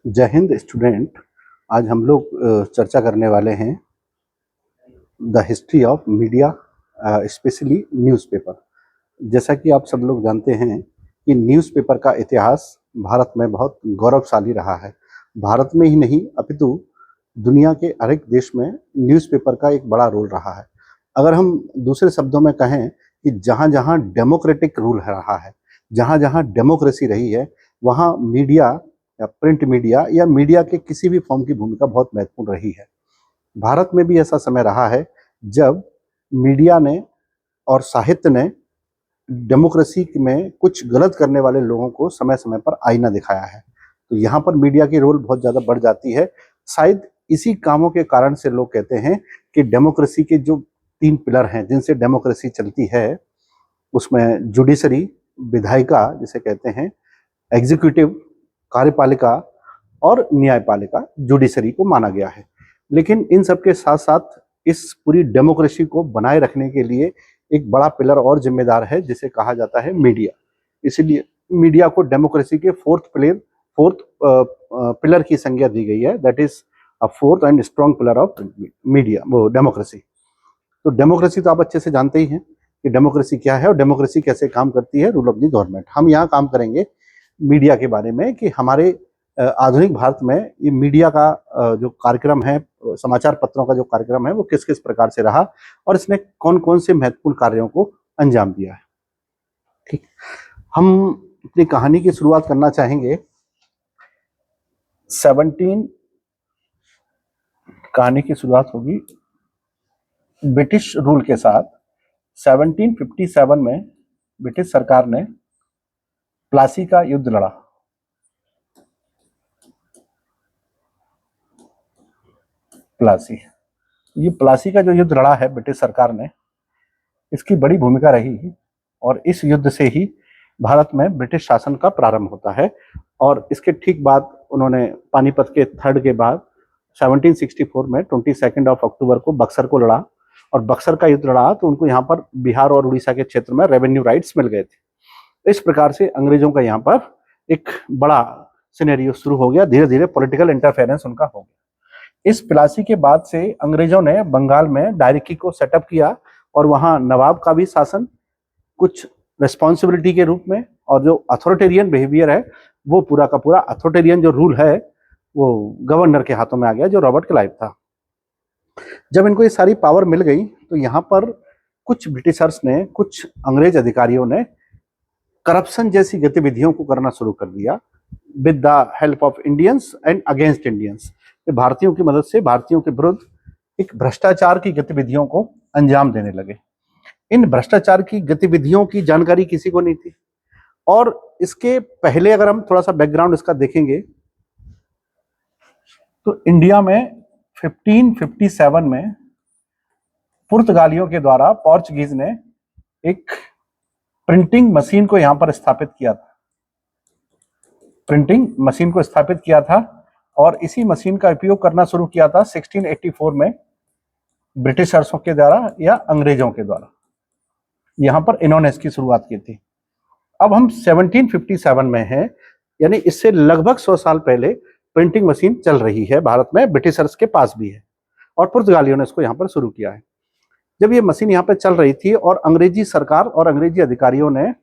जय हिंद स्टूडेंट। आज हम लोग चर्चा करने वाले हैं the history of media, specially newspaper. जैसा कि आप सब लोग जानते हैं कि न्यूज़पेपर का इतिहास भारत में बहुत गौरवशाली रहा है। भारत में ही नहीं अपितु दुनिया के हर एक देश में न्यूज़पेपर का एक बड़ा रोल रहा है। अगर हम दूसरे शब्दों में कहें कि जहाँ जहाँ डेमोक्रेटिक रूल रहा है, जहाँ जहाँ डेमोक्रेसी रही है, वहाँ मीडिया या प्रिंट मीडिया या मीडिया के किसी भी फॉर्म की भूमिका बहुत महत्वपूर्ण रही है। भारत में भी ऐसा समय रहा है जब मीडिया ने और साहित्य ने डेमोक्रेसी में कुछ गलत करने वाले लोगों को समय समय पर आईना दिखाया है। तो यहाँ पर मीडिया की रोल बहुत ज़्यादा बढ़ जाती है। शायद इसी कामों के कारण से लोग कहते हैं कि डेमोक्रेसी के जो 3 पिलर हैं जिनसे डेमोक्रेसी चलती है, उसमें जुडिशरी, विधायिका जिसे कहते हैं, एग्जीक्यूटिव कार्यपालिका और न्यायपालिका जुडिशरी को माना गया है। लेकिन इन सब के साथ साथ इस पूरी डेमोक्रेसी को बनाए रखने के लिए एक बड़ा पिलर और जिम्मेदार है जिसे कहा जाता है मीडिया। इसलिए मीडिया को डेमोक्रेसी के फोर्थ पिलर की संज्ञा दी गई है। That is a fourth and strong pillar of media, वो डेमोक्रेसी। तो डेमोक्रेसी तो आप अच्छे से जानते ही हैं कि डेमोक्रेसी क्या है और डेमोक्रेसी कैसे काम करती है, रूल ऑफ द गवर्नमेंट। हम यहाँ काम करेंगे मीडिया के बारे में कि हमारे आधुनिक भारत में ये मीडिया का जो कार्यक्रम है, समाचार पत्रों का जो कार्यक्रम है, वो किस किस प्रकार से रहा और इसने कौन कौन से महत्वपूर्ण कार्यों को अंजाम दिया है। ठीक, हम अपनी कहानी की शुरुआत करना चाहेंगे 17 कहानी की शुरुआत होगी ब्रिटिश रूल के साथ। 1757 में ब्रिटिश सरकार ने प्लासी का युद्ध लड़ा। प्लासी का जो युद्ध लड़ा है ब्रिटिश सरकार ने, इसकी बड़ी भूमिका रही और इस युद्ध से ही भारत में ब्रिटिश शासन का प्रारंभ होता है। और इसके ठीक बाद उन्होंने पानीपत के थर्ड के बाद 1764 में 22 अक्टूबर को बक्सर को लड़ा और बक्सर का युद्ध लड़ा तो उनको यहाँ पर बिहार और उड़ीसा के क्षेत्र में रेवेन्यू राइट्स मिल गए थे। इस प्रकार से अंग्रेजों का यहाँ पर एक बड़ा सिनेरियो शुरू हो गया। धीरे धीरे पॉलिटिकल इंटरफेरेंस उनका हो गया। इस प्लासी के बाद से अंग्रेजों ने बंगाल में डायरेक्टरी को सेटअप किया और वहां नवाब का भी शासन कुछ रिस्पॉन्सिबिलिटी के रूप में, और जो अथॉरिटेरियन बिहेवियर है वो पूरा का पूरा अथॉरिटेरियन जो रूल है वो गवर्नर के हाथों में आ गया, जो रॉबर्ट क्लाइव था। जब इनको ये सारी पावर मिल गई तो यहाँ पर कुछ ब्रिटिशर्स ने, कुछ अंग्रेज अधिकारियों ने करप्शन जैसी गतिविधियों को करना शुरू कर दिया with the help of Indians and against Indians. भारतीयों की मदद से भारतीयों के विरुद्ध एक भ्रष्टाचार की गतिविधियों को अंजाम देने लगे। इन भ्रष्टाचार की गतिविधियों की जानकारी किसी को नहीं थी। और इसके पहले अगर हम थोड़ा सा बैकग्राउंड इसका देखेंगे तो इंडिया में 1557 में पुर्तगालियों के द्वारा पोर्चुगीज ने एक प्रिंटिंग मशीन को यहां पर स्थापित किया था। प्रिंटिंग मशीन को स्थापित किया था और इसी मशीन का उपयोग करना शुरू किया था 1684 में ब्रिटिशर्सों के द्वारा या अंग्रेजों के द्वारा। यहां पर इन्होंने इसकी शुरुआत की थी। अब हम 1757 में हैं, यानी इससे लगभग 100 साल पहले प्रिंटिंग मशीन चल रही है भारत में, ब्रिटिशर्स के पास भी है और पुर्तगालियों ने इसको यहाँ पर शुरू किया है। जब ये मशीन यहाँ पर चल रही थी और अंग्रेजी सरकार और अंग्रेजी अधिकारियों ने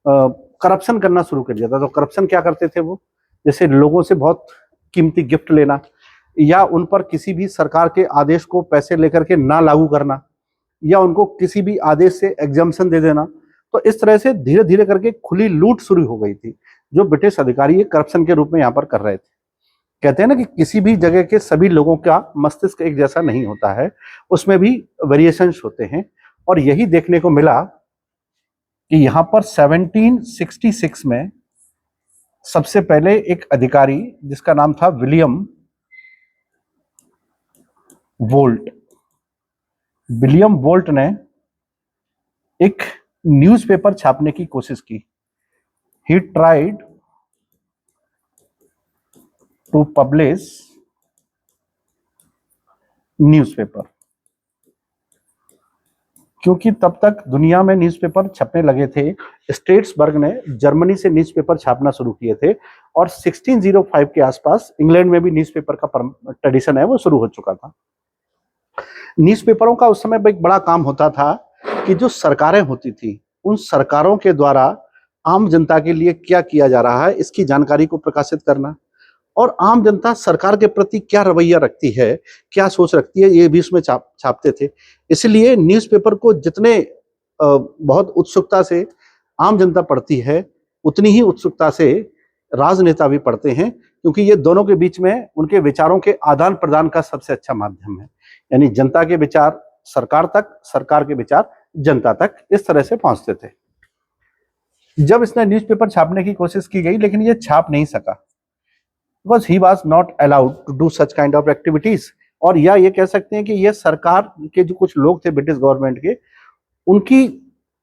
करप्शन करना शुरू कर दिया था। तो करप्शन क्या करते थे वो, जैसे लोगों से बहुत कीमती गिफ्ट लेना या उन पर किसी भी सरकार के आदेश को पैसे लेकर के ना लागू करना या उनको किसी भी आदेश से एग्जम्पशन दे देना। तो इस तरह से धीरे धीरे करके खुली लूट शुरू हो गई थी जो ब्रिटिश अधिकारी करप्शन के रूप में यहाँ पर कर रहे थे। कहते हैं ना कि किसी भी जगह के सभी लोगों का मस्तिष्क एक जैसा नहीं होता है, उसमें भी वेरिएशंस होते हैं। और यही देखने को मिला कि यहाँ पर 1766 में सबसे पहले एक अधिकारी जिसका नाम था विलियम वोल्ट ने एक न्यूज़पेपर छापने की कोशिश की। He tried to publish newspaper. क्योंकि तब तक दुनिया में न्यूज़पेपर छपने लगे थे। स्ट्रेसबर्ग ने जर्मनी से न्यूज़पेपर छापना शुरू किए थे और 1605 के आसपास इंग्लैंड में भी न्यूज़पेपर का ट्रेडिशन है वो शुरू हो चुका था। न्यूज़पेपरों का उस समय एक बड़ा काम होता था कि जो सरकारें होती थी उन सरकारों के द्वारा आम जनता के लिए क्या किया जा रहा है इसकी जानकारी को प्रकाशित करना, और आम जनता सरकार के प्रति क्या रवैया रखती है, क्या सोच रखती है, ये भी उसमें छापते थे। इसलिए न्यूज़पेपर को जितने बहुत उत्सुकता से आम जनता पढ़ती है उतनी ही उत्सुकता से राजनेता भी पढ़ते हैं, क्योंकि ये दोनों के बीच में उनके विचारों के आदान प्रदान का सबसे अच्छा माध्यम है। यानी जनता के विचार सरकार तक, सरकार के विचार जनता तक, इस तरह से पहुंचते थे। जब इसने न्यूज़पेपर छापने की कोशिश की गई लेकिन ये छाप नहीं सका, because he was not allowed to do such kind of activities. और या ये कह सकते हैं कि ये सरकार के जो कुछ लोग थे ब्रिटिश गवर्नमेंट के, उनकी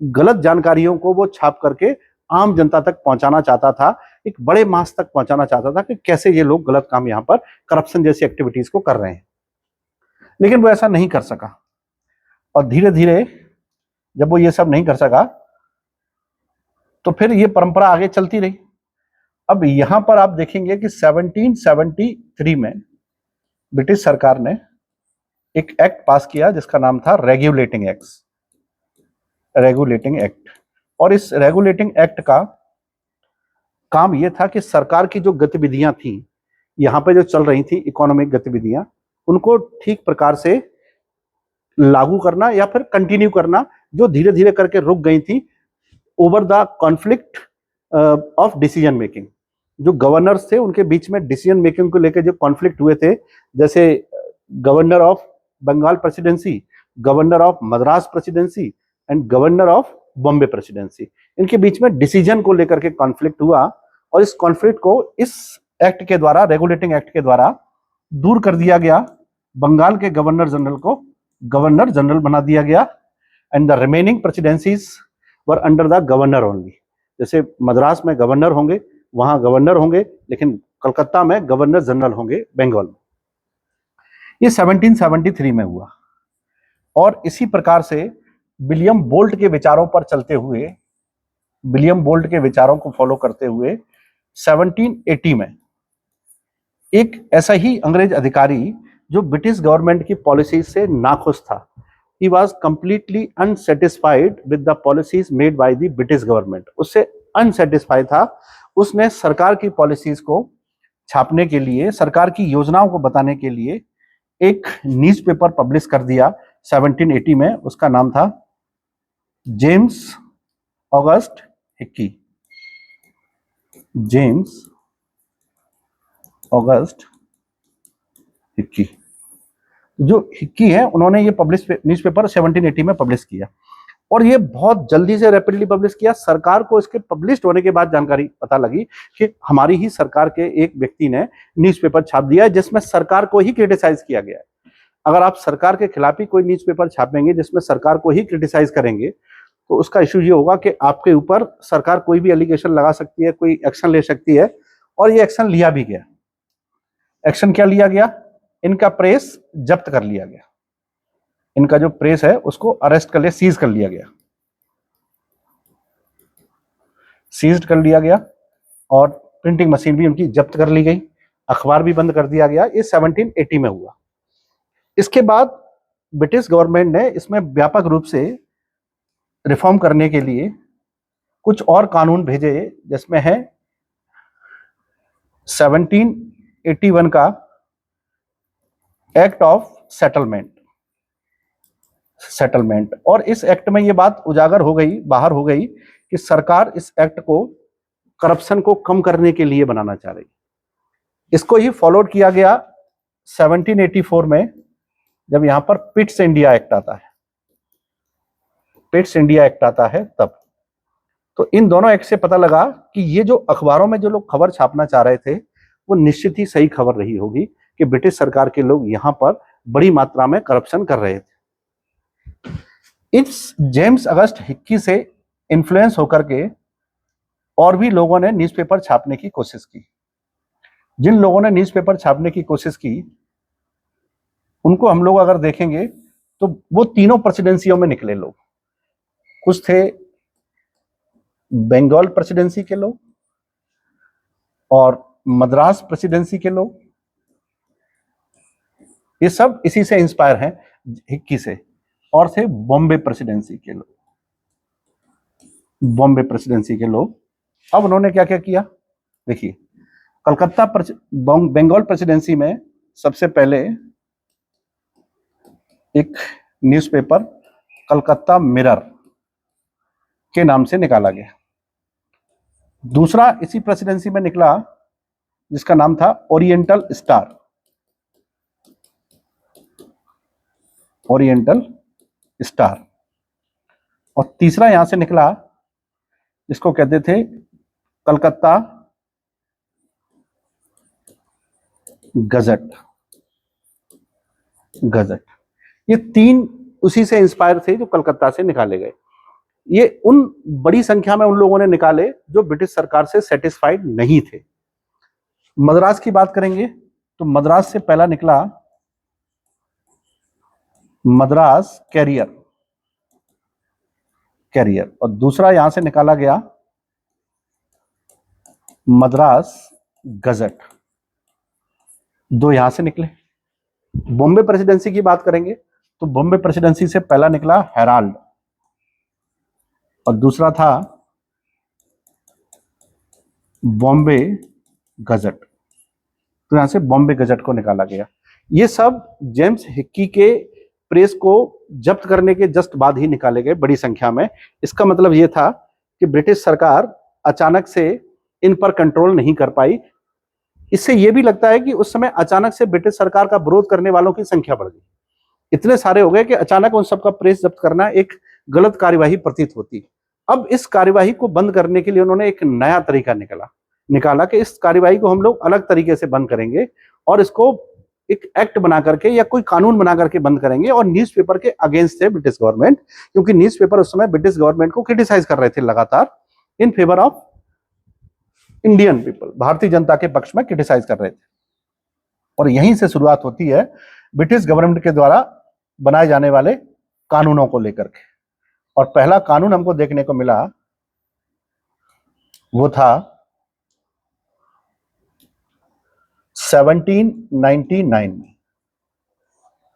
गलत जानकारियों को वो छाप करके आम जनता तक पहुंचाना चाहता था, एक बड़े मास तक पहुंचाना चाहता था कि कैसे ये लोग गलत काम यहाँ पर करप्शन जैसी एक्टिविटीज को कर रहे हैं। लेकिन वो ऐसा नहीं कर सका और धीरे धीरे जब वो ये सब नहीं कर सका तो फिर ये परंपरा आगे चलती रही। अब यहां पर आप देखेंगे कि 1773 में ब्रिटिश सरकार ने एक एक्ट पास किया जिसका नाम था रेगुलेटिंग एक्ट। और इस रेगुलेटिंग एक्ट का काम यह था कि सरकार की जो गतिविधियां थी यहां पे जो चल रही थी इकोनॉमिक गतिविधियां, उनको ठीक प्रकार से लागू करना या फिर कंटिन्यू करना, जो धीरे धीरे करके रुक गई थी over the conflict of decision making. जो गवर्नर्स थे उनके बीच में डिसीजन मेकिंग को लेकर जो कॉन्फ्लिक्ट हुए थे, जैसे governor of Bengal presidency, governor of Madras presidency and governor of Bombay presidency, इनके बीच में डिसीजन को लेकर के कॉन्फ्लिक्ट हुआ और इस कॉन्फ्लिक्ट को इस एक्ट के द्वारा, रेगुलेटिंग एक्ट के द्वारा दूर कर दिया गया। बंगाल के गवर्नर जनरल को गवर्नर जनरल बना दिया गया and the remaining presidencies were under the governor only. जैसे मद्रास में गवर्नर होंगे, वहां गवर्नर होंगे, लेकिन कलकत्ता में गवर्नर जनरल होंगे बंगाल में। ये 1773 में हुआ और इसी प्रकार से विलियम बोल्ट के विचारों पर चलते हुए, विलियम बोल्ट के विचारों को फॉलो करते हुए 1780 में एक ऐसा ही अंग्रेज अधिकारी जो ब्रिटिश गवर्नमेंट की पॉलिसी से नाखुश था, he was completely unsatisfied with the policies made by the British government, उससे अनसेटिस्फाई था। उसने सरकार की पॉलिसीज को छापने के लिए, सरकार की योजनाओं को बताने के लिए एक न्यूज़पेपर पब्लिश कर दिया 1780 में। उसका नाम था James August Hickey. James August Hickey, जो हिक्की है, उन्होंने ये पब्लिश न्यूज़पेपर 1780 में पब्लिश किया और ये बहुत जल्दी से रैपिडली पब्लिश किया। सरकार को इसके पब्लिश होने के बाद जानकारी पता लगी कि हमारी ही सरकार के एक व्यक्ति ने न्यूज़पेपर छाप दिया है जिसमें सरकार को ही क्रिटिसाइज किया गया है। अगर आप सरकार के खिलाफ ही कोई न्यूज़पेपर छापेंगे जिसमें सरकार को ही क्रिटिसाइज करेंगे तो उसका इशू ये होगा कि आपके ऊपर सरकार कोई भी एलिगेशन लगा सकती है, कोई एक्शन ले सकती है, और ये एक्शन लिया भी गया। एक्शन क्या लिया गया? इनका प्रेस जब्त कर लिया गया। इनका जो प्रेस है उसको अरेस्ट कर लिया, सीज कर लिया गया, सीज्ड कर लिया गया और प्रिंटिंग मशीन भी उनकी जब्त कर ली गई, अखबार भी बंद कर दिया गया। ये 1780 में हुआ। इसके बाद ब्रिटिश गवर्नमेंट ने इसमें व्यापक रूप से रिफॉर्म करने के लिए कुछ और कानून भेजे, जिसमें है 1781 का एक्ट ऑफ सेटलमेंट। और इस एक्ट में ये बात उजागर हो गई, बाहर हो गई कि सरकार इस एक्ट को करप्शन को कम करने के लिए बनाना चाह रही। इसको ही फॉलोड किया गया 1784 में, जब यहां पर पिट्स इंडिया एक्ट आता है। पिट्स इंडिया एक्ट आता है तब। तो इन दोनों एक्ट से पता लगा कि ये जो अखबारों में जो लोग खबर छापना चाह रहे थे वो निश्चित ही सही खबर रही होगी कि ब्रिटिश सरकार के लोग यहां पर बड़ी मात्रा में करप्शन कर रहे थे। इस जेम्स अगस्त हिक्की से इन्फ्लुएंस होकर के और भी लोगों ने न्यूज़पेपर छापने की कोशिश की। जिन लोगों ने न्यूज़पेपर छापने की कोशिश की उनको हम लोग अगर देखेंगे तो वो तीनों प्रेसिडेंसियों में निकले लोग। कुछ थे बंगाल प्रेसिडेंसी के लोग और मद्रास प्रेसिडेंसी के लोग, ये सब इसी से इंस्पायर हैं, हिक्की से। और थे बॉम्बे प्रेसिडेंसी के लोग, बॉम्बे प्रेसिडेंसी के लोग। अब उन्होंने क्या क्या किया देखिए, कलकत्ता बंगाल प्रेसिडेंसी में सबसे पहले एक न्यूज़पेपर कलकत्ता मिरर के नाम से निकाला गया। दूसरा इसी प्रेसिडेंसी में निकला जिसका नाम था ओरिएंटल स्टार, ओरिएंटल स्टार। और तीसरा यहां से निकला जिसको कहते थे कलकत्ता गजट, गजट। ये तीन उसी से इंस्पायर थे जो कलकत्ता से निकाले गए। ये उन बड़ी संख्या में उन लोगों ने निकाले जो ब्रिटिश सरकार से सेटिस्फाइड नहीं थे। मद्रास की बात करेंगे तो मद्रास से पहला निकला मद्रास कैरियर, कैरियर। और दूसरा यहां से निकाला गया मद्रास गजट, दो यहां से निकले। बॉम्बे प्रेसिडेंसी की बात करेंगे तो बॉम्बे प्रेसिडेंसी से पहला निकला हेराल्ड और दूसरा था बॉम्बे गजट। तो यहां से बॉम्बे गजट को निकाला गया। ये सब जेम्स हिक्की के प्रेस को जब्त करने के जस्ट बाद ही निकाले गए बड़ी संख्या में। इसका मतलब ये था कि ब्रिटिश सरकार अचानक से इन पर कंट्रोल नहीं कर पाई। इससे यह भी लगता है कि उस समय अचानक से ब्रिटिश सरकार का विरोध करने वालों की संख्या बढ़ गई, इतने सारे हो गए कि अचानक उन सबका प्रेस जब्त करना एक गलत कार्यवाही प्रतीत होती। अब इस कार्यवाही को बंद करने के लिए उन्होंने एक नया तरीका निकाला कि इस कार्यवाही को हम लोग अलग तरीके से बंद करेंगे और इसको एक एक्ट बना करके या कोई कानून बना करके बंद करेंगे। और न्यूज़पेपर के अगेंस्ट थे ब्रिटिश गवर्नमेंट, क्योंकि न्यूज़पेपर उस समय ब्रिटिश गवर्नमेंट को क्रिटिसाइज कर रहे थे लगातार इन favour of Indian people, Bharatiya Janata के पक्ष में क्रिटिसाइज कर रहे थे। और यहीं से शुरुआत होती है ब्रिटिश गवर्नमेंट के द्वारा बनाए जाने वाले कानूनों को लेकर के। और पहला कानून हमको देखने को मिला वो था 1799 में।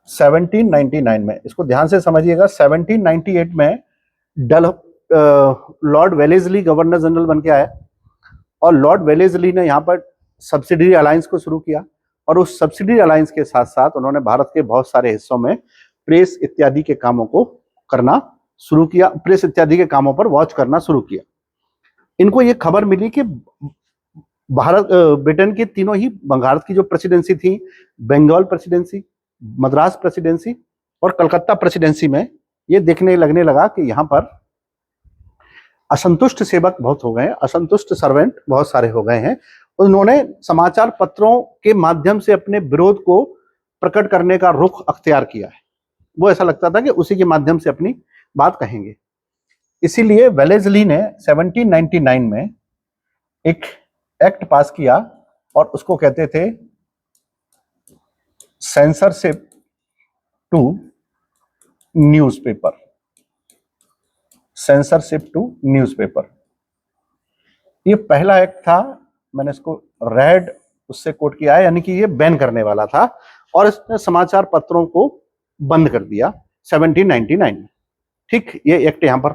1799 में, इसको ध्यान से समझिएगा। 1798 में लॉर्ड वेलेस्ली गवर्नर जनरल बन के आया और लॉर्ड वेलेस्ली ने यहाँ पर सब्सिडरी अलायंस को शुरू किया। और उस सब्सिडरी अलायंस के साथ साथ उन्होंने भारत के बहुत सारे हिस्सों में प्रेस इत्यादि के कामों को करना शुरू किया, प्रेस इत्यादि के कामों पर वॉच करना शुरू किया। इनको ये खबर मिली कि भारत ब्रिटेन के तीनों ही, भारत की जो प्रेसिडेंसी थी, बंगाल प्रेसिडेंसी, मद्रास प्रेसिडेंसी और कलकत्ता प्रेसिडेंसी में, ये देखने लगने लगा कि यहाँ पर असंतुष्ट सेवक बहुत हो गए, असंतुष्ट सर्वेंट बहुत सारे हो गए हैं। उन्होंने समाचार पत्रों के माध्यम से अपने विरोध को प्रकट करने का रुख अख्तियार किया है। वो ऐसा लगता था कि उसी के माध्यम से अपनी बात कहेंगे। इसीलिए वेलेस्ली ने 1799 में एक एक्ट पास किया और उसको कहते थे censorship to newspaper, censorship to newspaper. ये पहला एक्ट था, मैंने इसको रेड उससे कोट किया है, यानी कि ये बैन करने वाला था और इसने समाचार पत्रों को बंद कर दिया 1799 में। ठीक, ये एक्ट यहाँ पर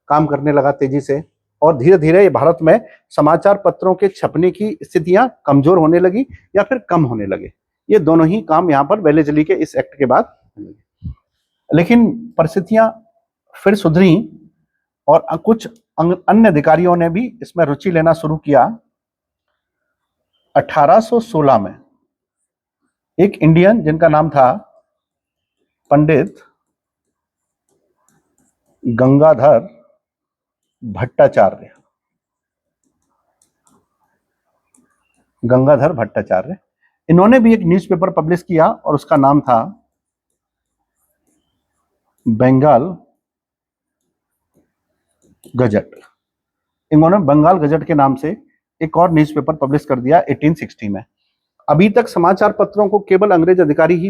काम करने लगा तेजी से और धीरे धीरे भारत में समाचार पत्रों के छपने की स्थितियां कमजोर होने लगी या फिर कम होने लगे। ये दोनों ही काम यहाँ पर वेलेस्ली के इस एक्ट के बाद। लेकिन परिस्थितियां फिर सुधरी और कुछ अन्य अधिकारियों ने भी इसमें रुचि लेना शुरू किया। 1816 में एक इंडियन जिनका नाम था पंडित गंगाधर भट्टाचार्य, गंगाधर भट्टाचार्य, इन्होंने भी एक न्यूज़पेपर पब्लिश किया और उसका नाम था बंगाल गजट। इन्होंने बंगाल गजट के नाम से एक और न्यूज़पेपर पब्लिश कर दिया 1860 में। अभी तक समाचार पत्रों को केवल अंग्रेज अधिकारी ही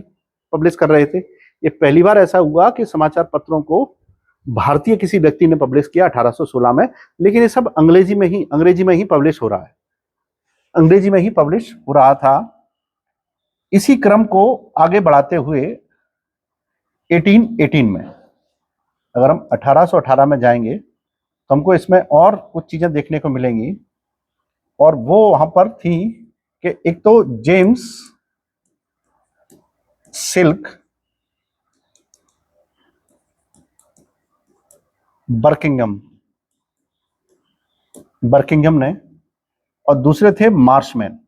पब्लिश कर रहे थे। ये पहली बार ऐसा हुआ कि समाचार पत्रों को भारतीय किसी व्यक्ति ने पब्लिश किया 1816 में, लेकिन ये सब अंग्रेजी में ही पब्लिश हो रहा है, अंग्रेजी में ही पब्लिश हो रहा था। इसी क्रम को आगे बढ़ाते हुए 1818 में, अगर हम 1818 में जाएंगे तो हमको इसमें और कुछ चीजें देखने को मिलेंगी, और वो वहां पर थी कि एक तो जेम्स सिल्क बर्किंघम ने, और दूसरे थे मार्शमैन।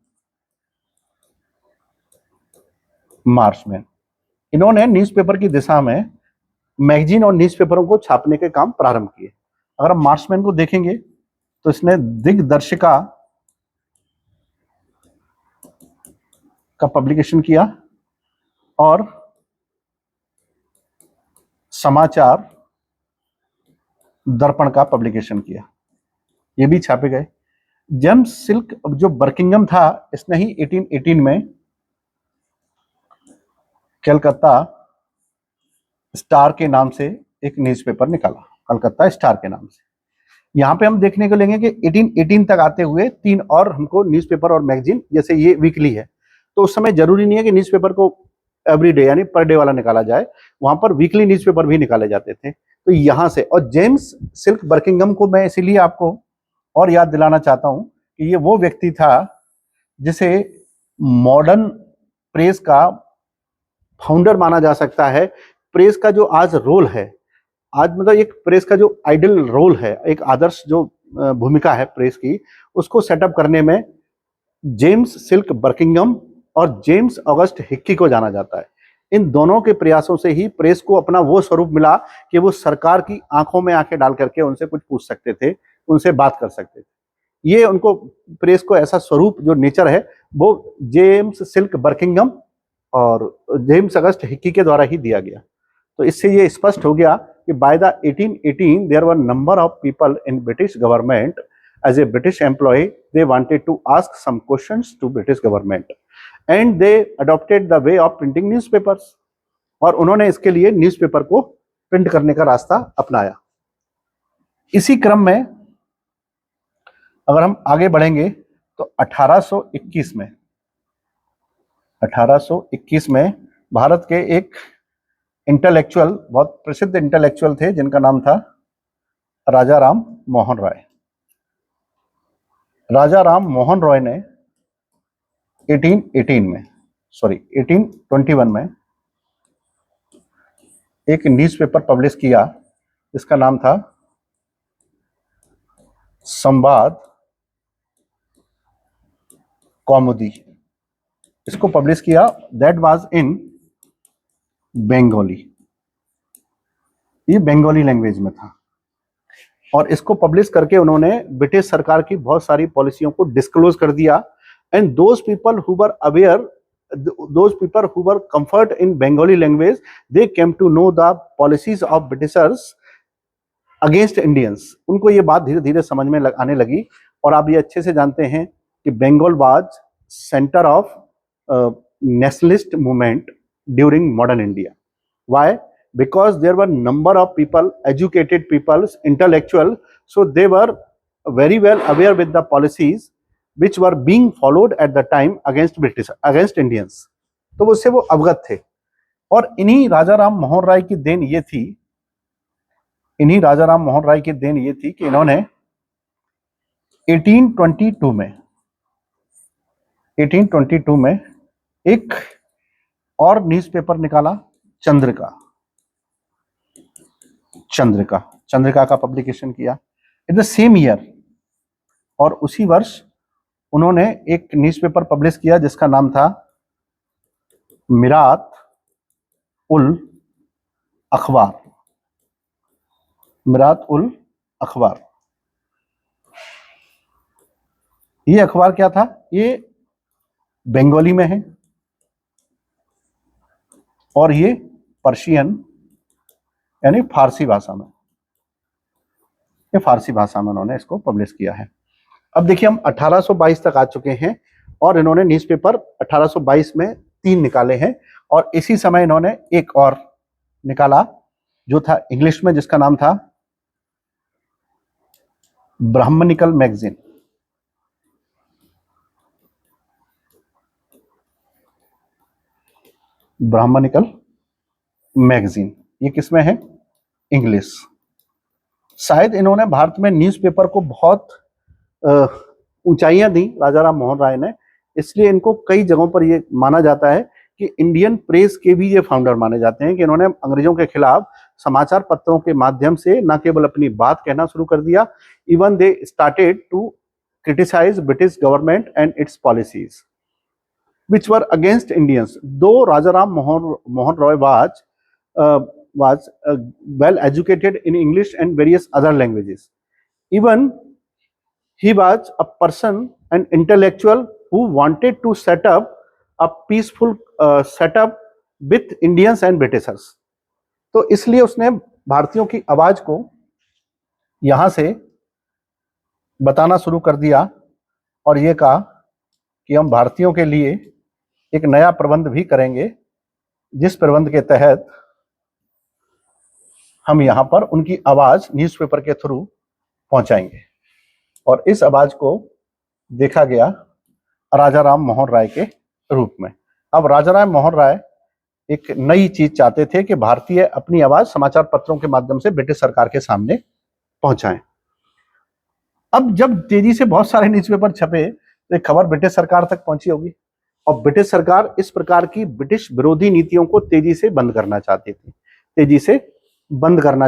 इन्होंने न्यूज़पेपर की दिशा में मैगजीन और न्यूज़पेपरों को छापने के काम प्रारंभ किए। अगर हम मार्शमैन को देखेंगे तो इसने दिग्दर्शिका का पब्लिकेशन किया और समाचार दर्पण का पब्लिकेशन किया, ये भी छापे गए। जेम्स सिल्क जो बर्किंघम था, इसने ही 1818 में कलकत्ता स्टार के नाम से एक न्यूज़पेपर निकाला, कलकत्ता स्टार के नाम से। यहाँ पे हम देखने को लेंगे कि 1818 तक आते हुए 3 और हमको न्यूज़पेपर और मैगजीन, जैसे ये वीकली है, तो उस समय जरूरी नहीं है कि न्यूज़पेपर को एवरीडे यानी पर डे वाला निकाला जाए, वहां पर वीकली न्यूज़पेपर भी निकाले जाते थे। तो यहाँ से, और जेम्स सिल्क बर्किंघम को मैं इसीलिए आपको और याद दिलाना चाहता हूँ कि ये वो व्यक्ति था जिसे मॉडर्न प्रेस का फाउंडर माना जा सकता है। प्रेस का जो आज रोल है, आज मतलब एक प्रेस का जो आइडल रोल है, एक आदर्श जो भूमिका है प्रेस की, उसको सेटअप करने में जेम्स सिल्क बर्किंघम और जेम्स ऑगस्ट हिक्की को जाना जाता है। इन दोनों के प्रयासों से ही प्रेस को अपना वो स्वरूप मिला कि वो सरकार की आंखों में आंखें डाल करके उनसे कुछ पूछ सकते थे, उनसे बात कर सकते थे। ये उनको, प्रेस को ऐसा स्वरूप, जो नेचर है, वो जेम्स सिल्क बर्किंघम और जेम्स ऑगस्ट हिक्की के द्वारा ही दिया गया। तो इससे ये स्पष्ट हो गया कि by the 1818 there were number of people in British government as a British employee, they wanted to ask some questions to British government and they adopted the way of printing newspapers, और उन्होंने इसके लिए newspaper को print करने का रास्ता अपनाया। इसी क्रम में अगर हम आगे बढ़ेंगे तो 1821 में भारत के एक इंटेलेक्चुअल, बहुत प्रसिद्ध इंटेलेक्चुअल थे जिनका नाम था राजा राम मोहन राय। राजा राम मोहन रॉय ने 1821 में एक न्यूज़पेपर पब्लिश किया जिसका नाम था संवाद कौमुदी। इसको पब्लिश किया, दैट वाज इन बंगाली, ये बंगाली लैंग्वेज में था, और इसको पब्लिश करके उन्होंने ब्रिटिश सरकार की बहुत सारी पॉलिसियों को डिस्क्लोज कर दिया। And those people who were aware, those people who were comfort in Bengali language, they came to know the policies of Britishers against Indians. उनको ये बात धीरे धीरे समझ में आने लगी। और आप ये अच्छे से जानते हैं कि Bengal was centre of nationalist movement during modern India. Why? Because there were number of people, educated people, intellectual, so they were very well aware with the policies which were being followed at the time against British, against Indians. तो उससे वो अवगत थे। और इन्हीं राजा राम मोहन राय की then ये थी, कि इन्होंने 1822 में एक और न्यूज़पेपर निकाला, चंद्रिका का पब्लिकेशन किया इन द सेम ईयर। और उसी वर्ष उन्होंने एक न्यूज़पेपर पब्लिश किया जिसका नाम था मिरात उल अखबार। ये अखबार क्या था? ये बंगाली में है और ये पर्शियन यानी फारसी भाषा में, उन्होंने इसको पब्लिश किया है। अब देखिए, हम 1822 तक आ चुके हैं और इन्होंने न्यूज़पेपर 1822 में 3 निकाले हैं, और इसी समय इन्होंने एक और निकाला जो था इंग्लिश में, जिसका नाम था ब्राह्मणिकल मैगजीन। ब्राह्मणिकल मैगजीन, ये किसमें है? इंग्लिश। शायद इन्होंने भारत में न्यूज़पेपर को बहुत ऊंचाइयां दी राजा राम मोहन राय ने, इसलिए इनको कई जगहों पर ये माना जाता है कि इंडियन प्रेस के भी ये फाउंडर माने जाते हैं, कि इन्होंने अंग्रेजों के खिलाफ समाचार पत्रों के माध्यम से न केवल अपनी बात कहना शुरू कर दिया, even they started to criticise British government and its policies which were against Indians. Though Rajaram Mohan Roy was well educated in English and various other languages. Even he was a person, an intellectual who wanted to set up a peaceful setup with Indians and Britishers. तो इसलिए उसने भारतीयों की आवाज को यहां से बताना शुरू कर दिया और ये कहा कि हम भारतीयों के लिए एक नया प्रबंध भी करेंगे, जिस प्रबंध के तहत हम यहां पर उनकी आवाज न्यूज़पेपर के थ्रू पहुंचाएंगे। और इस आवाज को देखा गया राजा राम मोहन राय के रूप में। अब राजा राम मोहन राय एक नई चीज चाहते थे कि भारतीय अपनी आवाज समाचार पत्रों के माध्यम से ब्रिटिश सरकार के सामने पहुंचाएं। अब जब तेजी से बहुत सारे न्यूज़पेपर छपे तो एक खबर ब्रिटिश सरकार तक पहुंची होगी, और ब्रिटिश सरकार इस प्रकार की ब्रिटिश विरोधी नीतियों को तेजी से बंद करना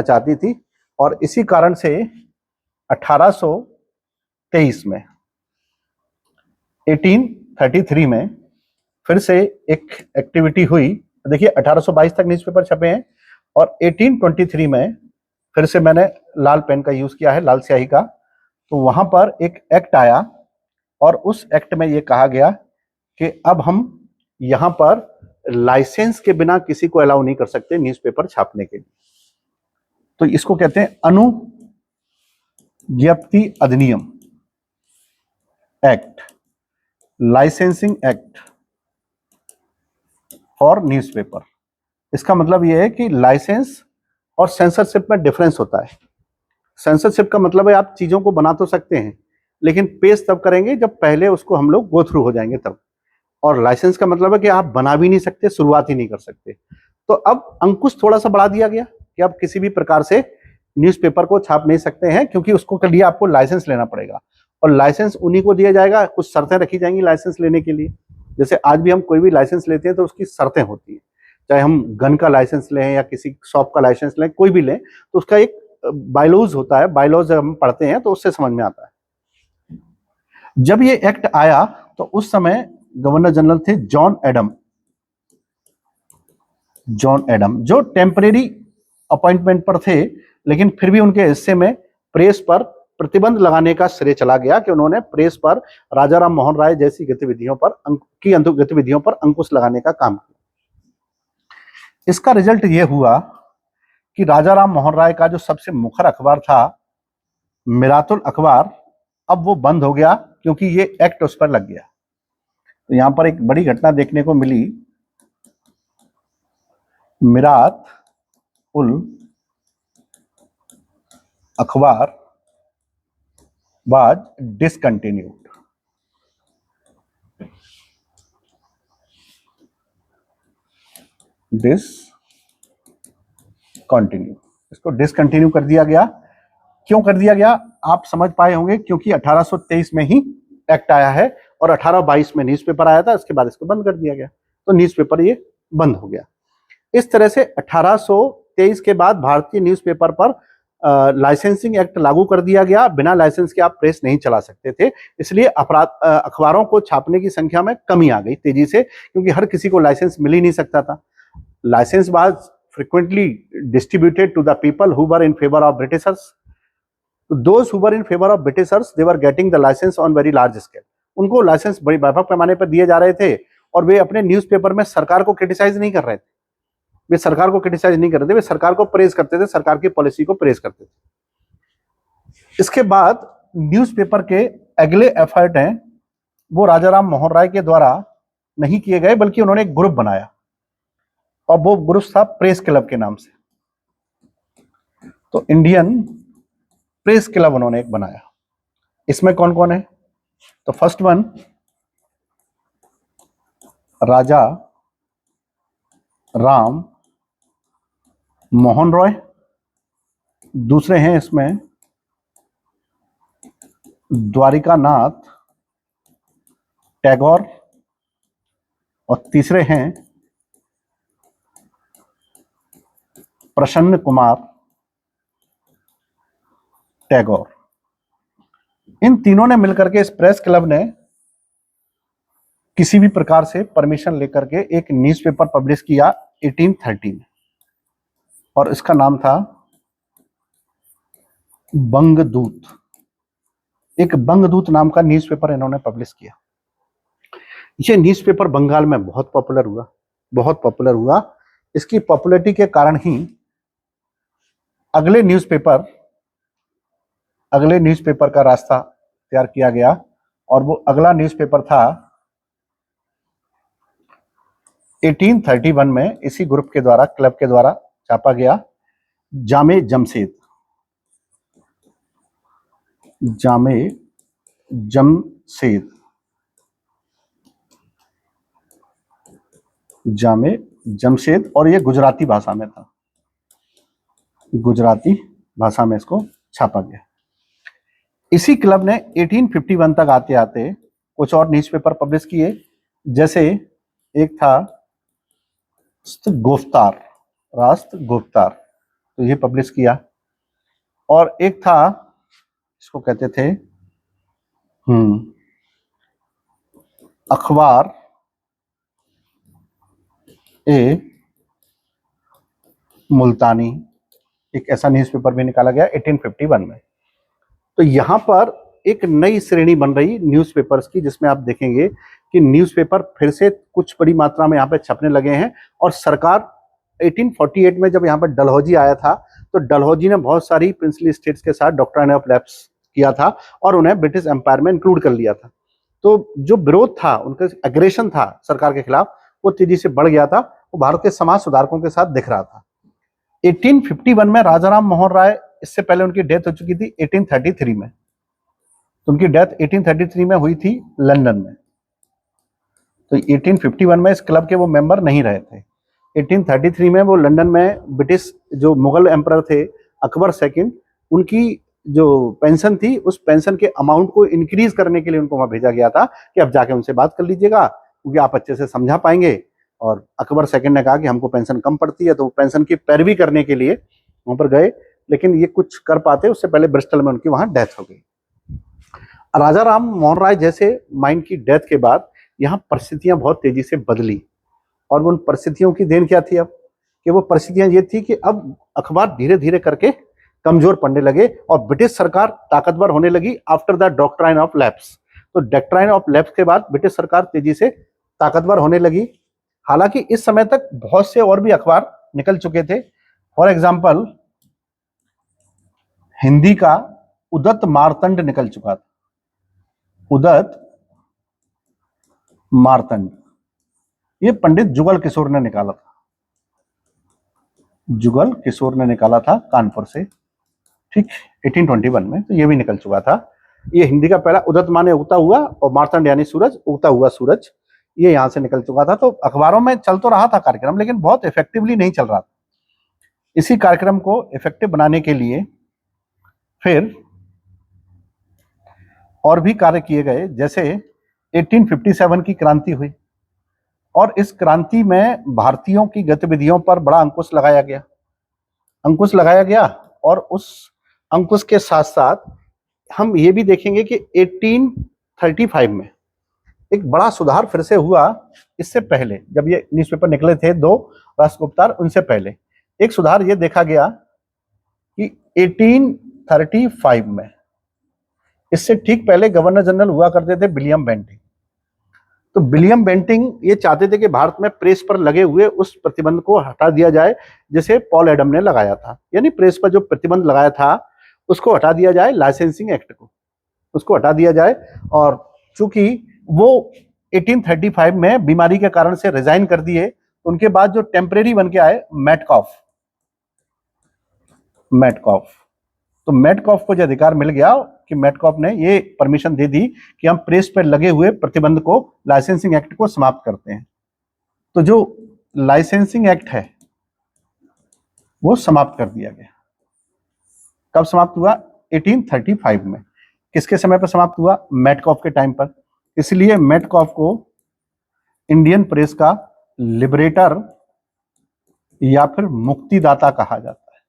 चाहती थी, और इसी कारण से 1823 में 1833 में फिर से एक एक्टिविटी हुई। देखिए 1822 तक न्यूज़पेपर छपे हैं और 1823 में फिर से मैंने लाल पेन का यूज किया है, लाल स्याही का। तो वहां पर एक एक्ट आया और उस एक्ट में यह कहा गया कि अब हम यहां पर लाइसेंस के बिना किसी को अलाउ नहीं कर सकते न्यूज़पेपर छापने के लिए। तो इसको कहते हैं अनुज्ञप्ति अधिनियम act, licensing act for newspaper. इसका मतलब यह है कि लाइसेंस और सेंसरशिप में डिफरेंस होता है। सेंसरशिप का मतलब है आप चीजों को बना तो सकते हैं, लेकिन पेश तब करेंगे जब पहले उसको हम लोग गो थ्रू हो जाएंगे तब। और लाइसेंस का मतलब है कि आप बना भी नहीं सकते, शुरुआत ही नहीं कर सकते। तो अब अंकुश थोड़ा सा बढ़ा दिया गया कि आप किसी भी प्रकार से न्यूज़पेपर को छाप नहीं सकते हैं, क्योंकि उसको के लिए आपको लाइसेंस लेना पड़ेगा, और लाइसेंस उन्हीं को दिया जाएगा। कुछ शर्तें रखी जाएंगी लाइसेंस लेने के लिए। जैसे आज भी हम कोई भी लाइसेंस लेते हैं तो उसकी शर्तें होती हैं, चाहे हम गन का लाइसेंस लें या किसी शॉप का लाइसेंस लें, कोई भी लें, तो उसका एक बायलॉज होता है। बायलॉज जब हम पढ़ते हैं तो उससे समझ में आता है। जब ये एक्ट आया तो उस समय गवर्नर जनरल थे जॉन एडम, जो टेम्परेरी अपॉइंटमेंट पर थे, लेकिन फिर भी उनके हिस्से में प्रेस पर प्रतिबंध लगाने का श्रेय चला गया कि उन्होंने प्रेस पर राजा राम मोहन राय जैसी गतिविधियों पर अंकुश लगाने का काम किया। इसका रिजल्ट यह हुआ कि राजा राम मोहन राय का जो सबसे मुखर अखबार था मिरातुल अखबार, अब वो बंद हो गया क्योंकि ये एक्ट उस पर लग गया। तो यहां पर एक बड़ी घटना देखने को मिली। मिरात उल अखबार was discontinued. इसको डिसकंटिन्यू कर दिया गया। क्यों कर दिया गया आप समझ पाए होंगे, क्योंकि 1823 में ही एक्ट आया है और 1822 में न्यूज़पेपर आया था, इसके बाद इसको बंद कर दिया गया। तो न्यूज़पेपर ये बंद हो गया। इस तरह से 1823 के बाद भारतीय न्यूज़पेपर पर लाइसेंसिंग एक्ट लागू कर दिया गया। बिना लाइसेंस के आप प्रेस नहीं चला सकते थे, इसलिए अखबारों को छापने की संख्या में कमी आ गई तेजी से, क्योंकि हर किसी को लाइसेंस मिल ही नहीं सकता था। Licence was frequently distributed to the people who were in favour of Britishers. Those who were in favour of Britishers they were getting the licence on very large scale. उनको लाइसेंस बड़ी व्यापक पैमाने पर दिए जा रहे थे, और वे अपने न्यूज़पेपर में सरकार को क्रिटिसाइज नहीं कर रहे थे। वे सरकार को क्रिटिसाइज नहीं करते, वे सरकार को प्रेज करते थे, सरकार की पॉलिसी को प्रेज करते थे। इसके बाद न्यूज़पेपर के अगले एफर्ट हैं वो राजा राम मोहन राय के द्वारा नहीं किए गए, बल्कि उन्होंने एक ग्रुप बनाया, और वो ग्रुप था प्रेस क्लब के नाम से। तो इंडियन प्रेस क्लब उन्होंने एक बनाया। इसमें कौन कौन है? तो फर्स्ट वन राजा राम मोहन रॉय, दूसरे हैं इसमें द्वारिकानाथ टैगोर, और तीसरे हैं प्रसन्न कुमार टैगोर। इन तीनों ने मिलकर के इस प्रेस क्लब ने किसी भी प्रकार से परमिशन लेकर के एक न्यूज़पेपर पब्लिश किया 1830 में, और इसका नाम था बंगदूत। एक बंगदूत नाम का न्यूज़पेपर इन्होंने पब्लिश किया। ये न्यूज़पेपर बंगाल में बहुत पॉपुलर हुआ, बहुत पॉपुलर हुआ। इसकी पॉपुलैरिटी के कारण ही अगले न्यूज़पेपर का रास्ता तैयार किया गया, और वो अगला न्यूज़पेपर था 1831 में इसी ग्रुप के द्वारा, क्लब के द्वारा छापा गया जामे जमशेद। जामे जमशेद, जामे जमशेद, और ये गुजराती भाषा में था, गुजराती भाषा में इसको छापा गया। इसी क्लब ने 1851 तक आते आते कुछ और न्यूज़पेपर पब्लिश किए, जैसे एक था गोफ्तार, राष्ट्र गोफ्तार, तो ये पब्लिश किया। और एक था, इसको कहते थे अखबार ए मुल्तानी, एक ऐसा न्यूज़पेपर भी निकाला गया 1851 में। तो यहाँ पर एक नई श्रेणी बन रही न्यूज़पेपर्स की, जिसमें आप देखेंगे कि न्यूज़पेपर फिर से कुछ बड़ी मात्रा में यहाँ पे छपने लगे हैं। और सरकार 1848 में जब यहाँ पर डलहौजी आया था, तो डलहौजी ने बहुत सारी प्रिंसली स्टेट्स के साथ डॉक्ट्राइन ऑफ लैप्स किया था और उन्हें ब्रिटिश एम्पायर में इंक्लूड कर लिया था। तो जो विरोध था, उनका एग्रेशन था सरकार के खिलाफ, वो तेजी से बढ़ गया था। वो भारत के समाज सुधारकों के साथ दिख रहा था। 1851 में राजाराम मोहन राय, इससे पहले उनकी डेथ हो चुकी थी 1833 में, तो उनकी डेथ 1833 में हुई थी लंदन में। तो 1851 में इस क्लब के वो मेंबर नहीं रहे थे। 1833 में वो लंदन में ब्रिटिश जो मुगल एम्परर थे अकबर सेकंड, उनकी जो पेंशन थी, उस पेंशन के अमाउंट को इंक्रीज करने के लिए उनको वहां भेजा गया था कि अब जाके उनसे बात कर लीजिएगा, क्योंकि आप अच्छे से समझा पाएंगे। और अकबर सेकंड ने कहा कि हमको पेंशन कम पड़ती है, तो पेंशन की पैरवी करने के लिए वहां पर गए, लेकिन ये कुछ कर पाते उससे पहले ब्रिस्टल में उनकी वहां डेथ हो गई। राजा राम मोहन राय जैसे माइंड की डेथ के बाद यहाँ परिस्थितियां बहुत तेजी से बदली, और उन परिस्थितियों की देन क्या थी अब, कि वो परिस्थितियां ये थी कि अब अखबार धीरे धीरे करके कमजोर पड़ने लगे और ब्रिटिश सरकार ताकतवर होने लगी after the doctrine of lapse. तो डॉक्ट्राइन ऑफ लैप्स के बाद ब्रिटिश सरकार तेजी से ताकतवर होने लगी। हालांकि इस समय तक बहुत से और भी अखबार निकल चुके थे। फॉर एग्जाम्पल, हिंदी का उदत मार्तंड निकल चुका था, उदत मार्तंड, ये पंडित जुगल किशोर ने निकाला था, जुगल किशोर ने निकाला था कानपुर से, ठीक, 1821 में। तो ये भी निकल चुका था। ये हिंदी का पहला, उदत माने उगता हुआ और मार्तंड यानी सूरज, उगता हुआ सूरज, ये यहां से निकल चुका था। तो अखबारों में चल तो रहा था कार्यक्रम, लेकिन बहुत इफेक्टिवली नहीं चल रहा था। इसी कार्यक्रम को इफेक्टिव बनाने के लिए फिर और भी कार्य किए गए, जैसे 1857 की क्रांति हुई, और इस क्रांति में भारतीयों की गतिविधियों पर बड़ा अंकुश लगाया गया। और उस अंकुश के साथ साथ हम ये भी देखेंगे कि 1835 में एक बड़ा सुधार फिर से हुआ। इससे पहले जब ये न्यूज़पेपर निकले थे, दो राष्ट्रगुप्तार, उनसे पहले एक सुधार ये देखा गया कि 1835 में, इससे ठीक पहले गवर्नर जनरल हुआ करते थे विलियम बेंटिंग। तो विलियम बेंटिंग ये चाहते थे कि भारत में प्रेस पर लगे हुए उस प्रतिबंध को हटा दिया जाए जिसे पॉल एडम ने लगाया था, यानी प्रेस पर जो प्रतिबंध लगाया था उसको हटा दिया जाए, लाइसेंसिंग एक्ट को, उसको हटा दिया जाए। और चूंकि वो 1835 में बीमारी के कारण से रिजाइन कर दिए, उनके बाद जो टेम्परेरी बन के आए मेटकॉफ। तो मेटकॉफ को जो अधिकार मिल गया कि मेटकॉफ ने ये परमिशन दे दी कि हम प्रेस पर लगे हुए प्रतिबंध को, लाइसेंसिंग एक्ट को समाप्त करते हैं। तो जो लाइसेंसिंग एक्ट है वो समाप्त कर दिया गया। कब समाप्त हुआ? 1835 में। किसके समय पर समाप्त हुआ? मेटकॉफ के टाइम पर। इसलिए मेटकॉफ को इंडियन प्रेस का लिबरेटर या फिर मुक्तिदाता कहा जाता है।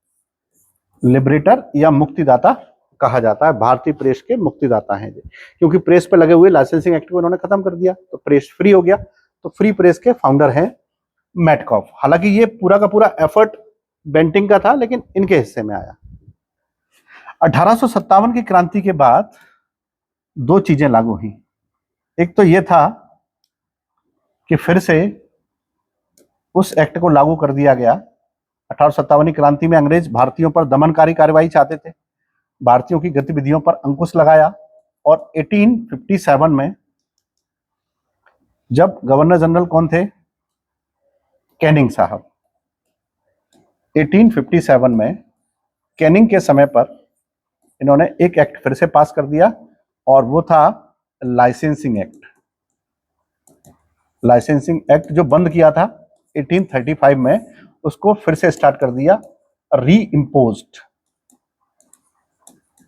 लिबरेटर या मुक्तिदाता कहा जाता है। भारतीय प्रेस के मुक्तिदाता हैं, क्योंकि प्रेस पे लगे हुए लाइसेंसिंग एक्ट को इन्होंने खत्म कर दिया, तो प्रेस फ्री हो गया। तो फ्री प्रेस के फाउंडर हैं मेटकॉफ। हालांकि ये पूरा का पूरा एफर्ट बेंटिंग का था, लेकिन इनके हिस्से में आया। 1857 की क्रांति के बाद दो चीजें लागू हुई। एक तो ये था कि फिर से उस एक्ट को लागू कर दिया गया। 1857 की क्रांति में अंग्रेज भारतीयों पर दमनकारी कार्रवाई चाहते थे, भारतीयों की गतिविधियों पर अंकुश लगाया। और 1857 में जब गवर्नर जनरल कौन थे? कैनिंग साहब। 1857 में कैनिंग के समय पर इन्होंने एक एक्ट फिर से पास कर दिया, और वो था लाइसेंसिंग एक्ट। लाइसेंसिंग एक्ट जो बंद किया था 1835 में, उसको फिर से स्टार्ट कर दिया, री इम्पोज्ड,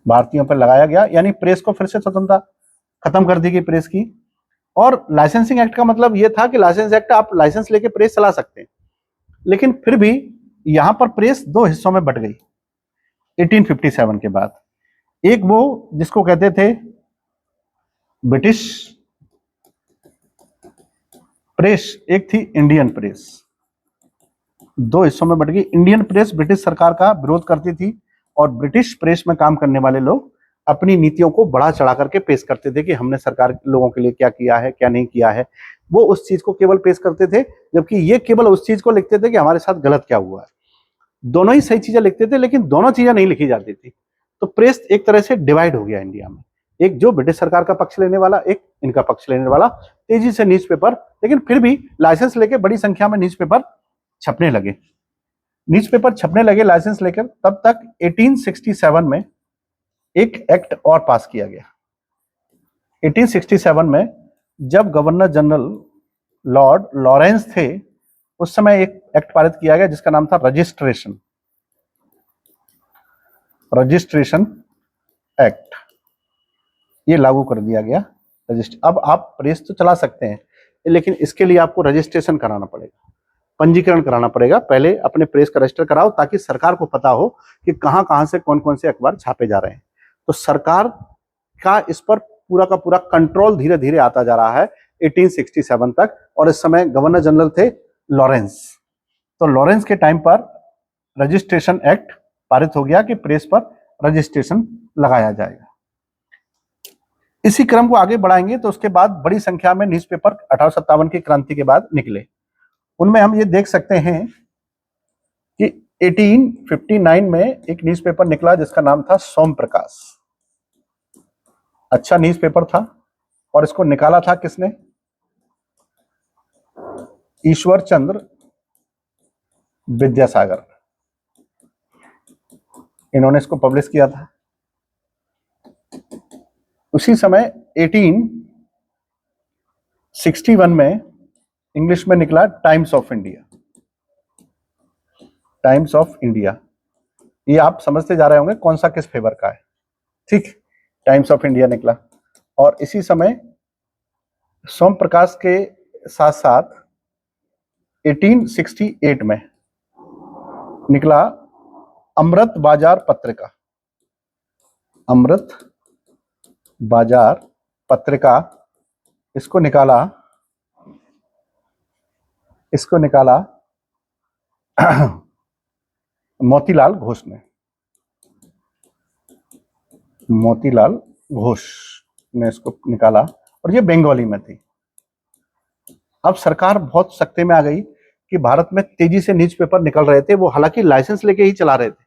भारतीयों पर लगाया गया। यानी प्रेस को फिर से स्वतंत्रता खत्म कर दी गई प्रेस की। और लाइसेंसिंग एक्ट का मतलब यह था कि लाइसेंस एक्ट, आप लाइसेंस लेके प्रेस चला सकते हैं, लेकिन फिर भी यहां पर प्रेस दो हिस्सों में बट गई 1857 के बाद। एक वो जिसको कहते थे ब्रिटिश प्रेस, एक थी इंडियन प्रेस। दो हिस्सों में बट गई। इंडियन प्रेस ब्रिटिश सरकार का विरोध करती थी, और ब्रिटिश प्रेस में काम करने वाले लोग अपनी नीतियों को बढ़ा चढ़ा करके पेश करते थे कि हमने सरकार लोगों के लिए क्या किया है, क्या नहीं किया है। वो उस चीज को केवल पेश करते थे, जबकि ये केवल उस चीज को लिखते थे कि हमारे साथ गलत क्या हुआ है। दोनों ही सही चीजें लिखते थे, लेकिन दोनों चीजें नहीं लिखी जाती थी। तो प्रेस एक तरह से डिवाइड हो गया इंडिया में, एक जो ब्रिटिश सरकार का पक्ष लेने वाला, एक इनका पक्ष लेने वाला। तेजी से न्यूज़पेपर, लेकिन फिर भी लाइसेंस लेके बड़ी संख्या में न्यूज़पेपर छपने लगे। न्यूज़पेपर छपने लगे लाइसेंस लेकर। तब तक 1867 में एक एक्ट और पास किया गया। 1867 में जब गवर्नर जनरल लॉर्ड लॉरेंस थे, उस समय एक एक्ट पारित किया गया जिसका नाम था रजिस्ट्रेशन एक्ट। ये लागू कर दिया गया। अब आप प्रेस तो चला सकते हैं, लेकिन इसके लिए आपको रजिस्ट्रेशन कराना पड़ेगा, पंजीकरण कराना पड़ेगा। पहले अपने प्रेस का रजिस्टर कराओ, ताकि सरकार को पता हो कि कहां कहां से कौन कौन से अखबार छापे जा रहे हैं। तो सरकार का इस पर पूरा का पूरा कंट्रोल धीरे धीरे आता जा रहा है 1867 तक। और इस समय गवर्नर जनरल थे लॉरेंस। तो लॉरेंस के टाइम पर रजिस्ट्रेशन एक्ट पारित हो गया कि प्रेस पर रजिस्ट्रेशन लगाया जाएगा। इसी क्रम को आगे बढ़ाएंगे तो उसके बाद बड़ी संख्या में न्यूज़पेपर 1857 की क्रांति के बाद निकले। उनमें हम ये देख सकते हैं कि 1859 में एक न्यूज़पेपर निकला जिसका नाम था सोम प्रकाश। अच्छा न्यूज़पेपर था, और इसको निकाला था किसने? ईश्वर चंद्र विद्यासागर। इन्होंने इसको पब्लिश किया था। उसी समय 1861 में इंग्लिश में निकला times of India. Times of India, ये आप समझते जा रहे होंगे कौन सा किस फेवर का है। ठीक, टाइम्स ऑफ इंडिया निकला। और इसी समय सोम प्रकाश के साथ साथ 1868 में निकला अमृत बाजार पत्रिका। अमृत बाजार पत्रिका, इसको निकाला मोतीलाल घोष ने। मोतीलाल घोष ने इसको निकाला, और ये बंगाली में थी। अब सरकार बहुत सख्ते में आ गई कि भारत में तेजी से न्यूज़पेपर निकल रहे थे। वो हालांकि लाइसेंस लेके ही चला रहे थे,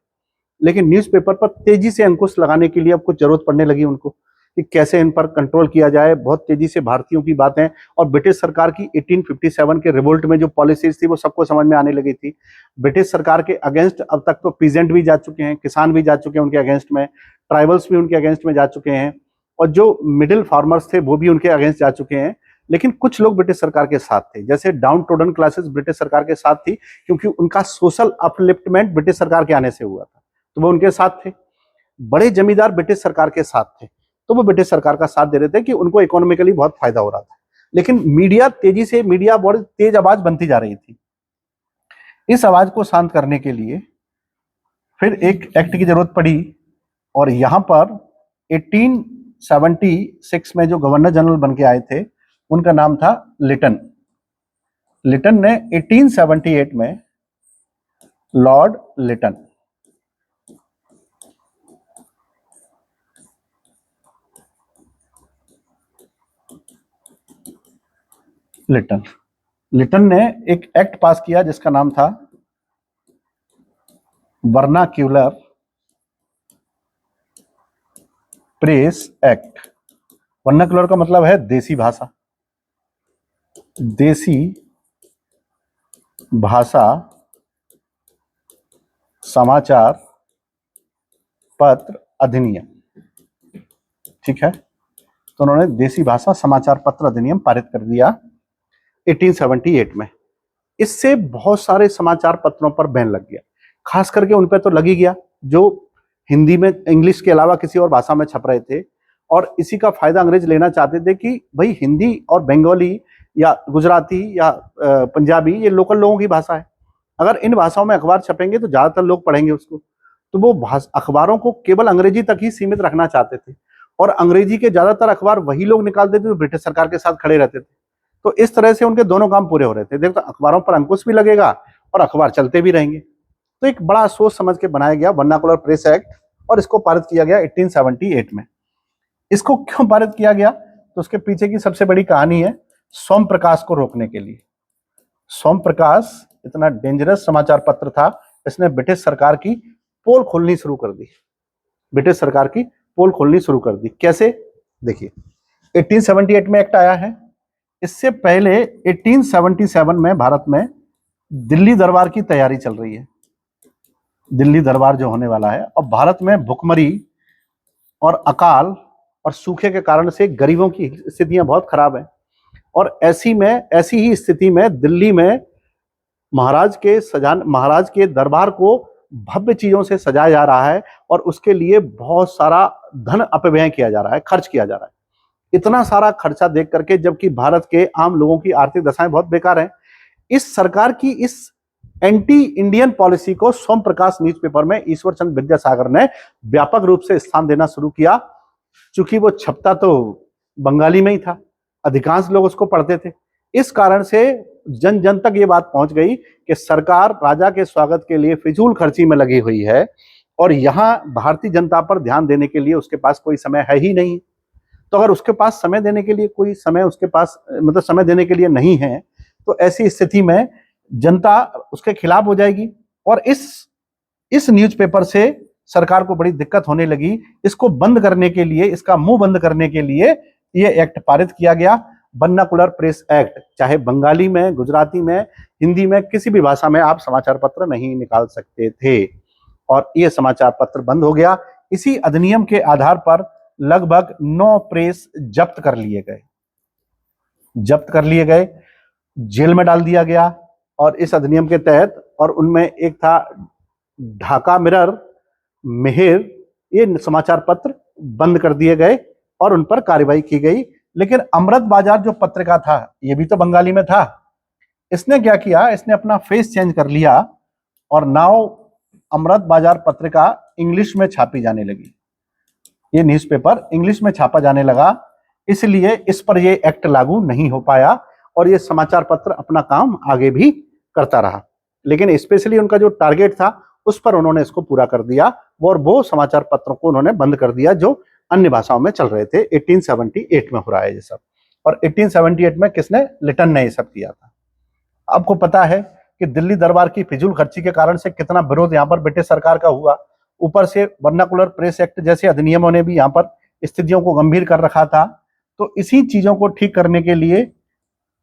लेकिन न्यूज़पेपर पर तेजी से अंकुश लगाने के लिए अब कुछ जरूरत पड़ने लगी उनको, कि कैसे इन पर कंट्रोल किया जाए। बहुत तेजी से भारतीयों की बातें और ब्रिटिश सरकार की 1857 के रिवोल्ट में जो पॉलिसीज थी वो सबको समझ में आने लगी थी। ब्रिटिश सरकार के अगेंस्ट अब तक तो पीजेंट भी जा चुके हैं, किसान भी जा चुके हैं उनके अगेंस्ट में, ट्राइबल्स भी उनके अगेंस्ट में जा चुके हैं, और जो मिडिल फार्मर्स थे वो भी उनके अगेंस्ट जा चुके हैं। लेकिन कुछ लोग ब्रिटिश सरकार के साथ थे, जैसे डाउन टोडन क्लासेस ब्रिटिश सरकार के साथ थी, क्योंकि उनका सोशल अपलिफ्टमेंट ब्रिटिश सरकार के आने से हुआ था, तो वो उनके साथ थे। बड़े जमींदार ब्रिटिश सरकार के साथ थे, तो वो ब्रिटिश सरकार का साथ दे रहे थे कि उनको इकोनॉमिकली बहुत फायदा हो रहा था। लेकिन मीडिया तेजी से, मीडिया बहुत तेज आवाज बनती जा रही थी। इस आवाज को शांत करने के लिए फिर एक एक्ट की जरूरत पड़ी, और यहां पर 1876 में जो गवर्नर जनरल बन के आए थे उनका नाम था लिटन। लिटन ने 1878 में, लॉर्ड लिटन, लिटन ने एक एक्ट पास किया जिसका नाम था वर्नाक्यूलर प्रेस एक्ट। वर्नाक्यूलर का मतलब है देसी भाषा, देसी भाषा समाचार पत्र अधिनियम। ठीक है, तो उन्होंने देसी भाषा समाचार पत्र अधिनियम पारित कर दिया 1878 में। इससे बहुत सारे समाचार पत्रों पर बैन लग गया, खास करके उन पर तो लग ही गया जो हिंदी में, इंग्लिश के अलावा किसी और भाषा में छप रहे थे। और इसी का फायदा अंग्रेज लेना चाहते थे कि भाई हिंदी और बंगाली या गुजराती या पंजाबी ये लोकल लोगों की भाषा है, अगर इन भाषाओं में अखबार छपेंगे तो ज्यादातर लोग पढ़ेंगे उसको। तो वो अखबारों को केवल अंग्रेजी तक ही सीमित रखना चाहते थे, और अंग्रेजी के ज्यादातर अखबार वही लोग निकालते थे जो ब्रिटिश सरकार के साथ खड़े रहते थे। तो इस तरह से उनके दोनों काम पूरे हो रहे थे, देखो अखबारों पर अंकुश भी लगेगा और अखबार चलते भी रहेंगे। तो एक बड़ा सोच समझ के बनाया गया वर्नाकुलर प्रेस एक्ट, और इसको पारित किया गया 1878 में। इसको क्यों पारित किया गया, तो उसके पीछे की सबसे बड़ी कहानी है सोम प्रकाश को रोकने के लिए। सोम प्रकाश इतना डेंजरस समाचार पत्र था, इसने ब्रिटिश सरकार की पोल खोलनी शुरू कर दी। ब्रिटिश सरकार की पोल खोलनी शुरू कर दी कैसे, देखिए 1878 में एक्ट आया है। इससे पहले 1877 में भारत में दिल्ली दरबार की तैयारी चल रही है, दिल्ली दरबार जो होने वाला है। और भारत में भुखमरी और अकाल और सूखे के कारण से गरीबों की स्थितियां बहुत खराब हैं, और ऐसी ही स्थिति में दिल्ली में महाराज के दरबार को भव्य चीजों से सजाया जा रहा है, और उसके लिए बहुत सारा धन अपव्यय किया जा रहा है, खर्च किया जा रहा है। इतना सारा खर्चा देख करके, जबकि भारत के आम लोगों की आर्थिक दशाएं बहुत बेकार हैं, इस सरकार की इस एंटी इंडियन पॉलिसी को सोम प्रकाश न्यूज़पेपर में ईश्वर चंद्र विद्यासागर ने व्यापक रूप से स्थान देना शुरू किया। चूंकि वो छपता तो बंगाली में ही था, अधिकांश लोग उसको पढ़ते थे, इस कारण से जन जन तक ये बात पहुंच गई कि सरकार राजा के स्वागत के लिए फिजूल खर्ची में लगी हुई है, और यहाँ भारतीय जनता पर ध्यान देने के लिए उसके पास कोई समय है ही नहीं। तो अगर उसके पास समय देने के लिए कोई समय उसके पास मतलब समय देने के लिए नहीं है, तो ऐसी स्थिति में जनता उसके खिलाफ हो जाएगी, और इस न्यूज़पेपर से सरकार को बड़ी दिक्कत होने लगी। इसको बंद करने के लिए, इसका मुंह बंद करने के लिए ये एक्ट पारित किया गया, वर्नाकुलर प्रेस एक्ट। चाहे बंगाली में, गुजराती में, हिंदी में, किसी भी भाषा में आप समाचार पत्र नहीं निकाल सकते थे, और ये समाचार पत्र बंद हो गया। इसी अधिनियम के आधार पर लगभग 9 प्रेस जब्त कर लिए गए, जेल में डाल दिया गया। और इस अधिनियम के तहत, और उनमें एक था ढाका मिरर, मेहर, ये समाचार पत्र बंद कर दिए गए और उन पर कार्रवाई की गई। लेकिन अमृत बाजार जो पत्रिका था, ये भी तो बंगाली में था, इसने क्या किया, इसने अपना फेस चेंज कर लिया, और नाउ अमृत बाजार पत्रिका इंग्लिश में छापी जाने लगी। ये न्यूज़पेपर इंग्लिश में छापा जाने लगा, इसलिए इस पर ये एक्ट लागू नहीं हो पाया, और ये समाचार पत्र अपना काम आगे भी करता रहा। लेकिन स्पेशली उनका जो टारगेट था उस पर उन्होंने इसको पूरा कर दिया, और वो समाचार पत्रों को उन्होंने बंद कर दिया जो अन्य भाषाओं में चल रहे थे। 1878 में हो रहा है ये सब, और 1878 में किसने, लिटन ने ये सब किया था। आपको पता है कि दिल्ली दरबार की फिजूल खर्ची के कारण से कितना विरोध यहाँ पर ब्रिटिश सरकार का हुआ। ऊपर से वर्नाकुलर प्रेस एक्ट जैसे अधिनियमों ने भी यहाँ पर स्थितियों को गंभीर कर रखा था। तो इसी चीजों को ठीक करने के लिए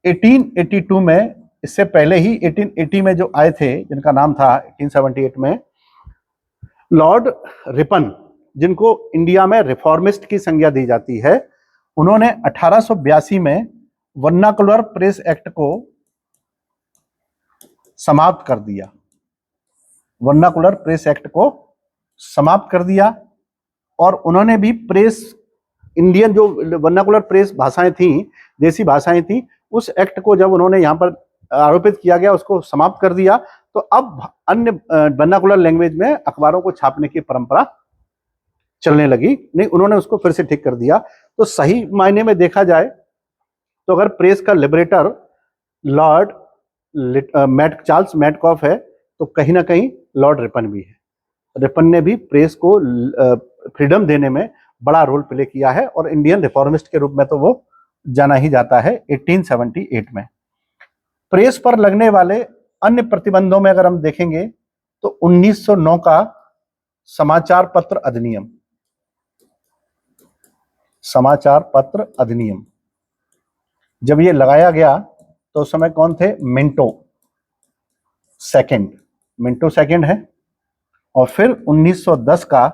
1882 में, इससे पहले ही 1880 में जो आए थे, जिनका नाम था 1878 में लॉर्ड रिपन, जिनको इंडिया में रिफॉर्मिस्ट की संज्ञा दी जाती है, उन्होंने 1882 में वर्नाकुलर प्रेस एक्ट को समाप्त कर दिया। वर्नाकुलर प्रेस एक्ट को समाप्त कर दिया और उन्होंने भी प्रेस, इंडियन जो वर्नाकुलर प्रेस भाषाएं थी, देसी भाषाएं थी, उस एक्ट को जब उन्होंने यहाँ पर आरोपित किया गया, उसको समाप्त कर दिया। तो अब अन्य वर्नाकुलर लैंग्वेज में अखबारों को छापने की परंपरा चलने लगी। नहीं, उन्होंने उसको फिर से ठीक कर दिया। तो सही मायने में देखा जाए तो अगर प्रेस का लिबरेटर लॉर्ड चार्ल्स मैडकॉफ है, तो कहीं ना कहीं लॉर्ड रिपन भी है। रिपन ने भी प्रेस को फ्रीडम देने में बड़ा रोल प्ले किया है और इंडियन रिफॉर्मिस्ट के रूप में तो वो जाना ही जाता है। 1878 में प्रेस पर लगने वाले अन्य प्रतिबंधों में अगर हम देखेंगे तो 1909 का समाचार पत्र अधिनियम, समाचार पत्र अधिनियम जब ये लगाया गया तो उस समय कौन थे? मिंटो सेकंड है। और फिर 1910 का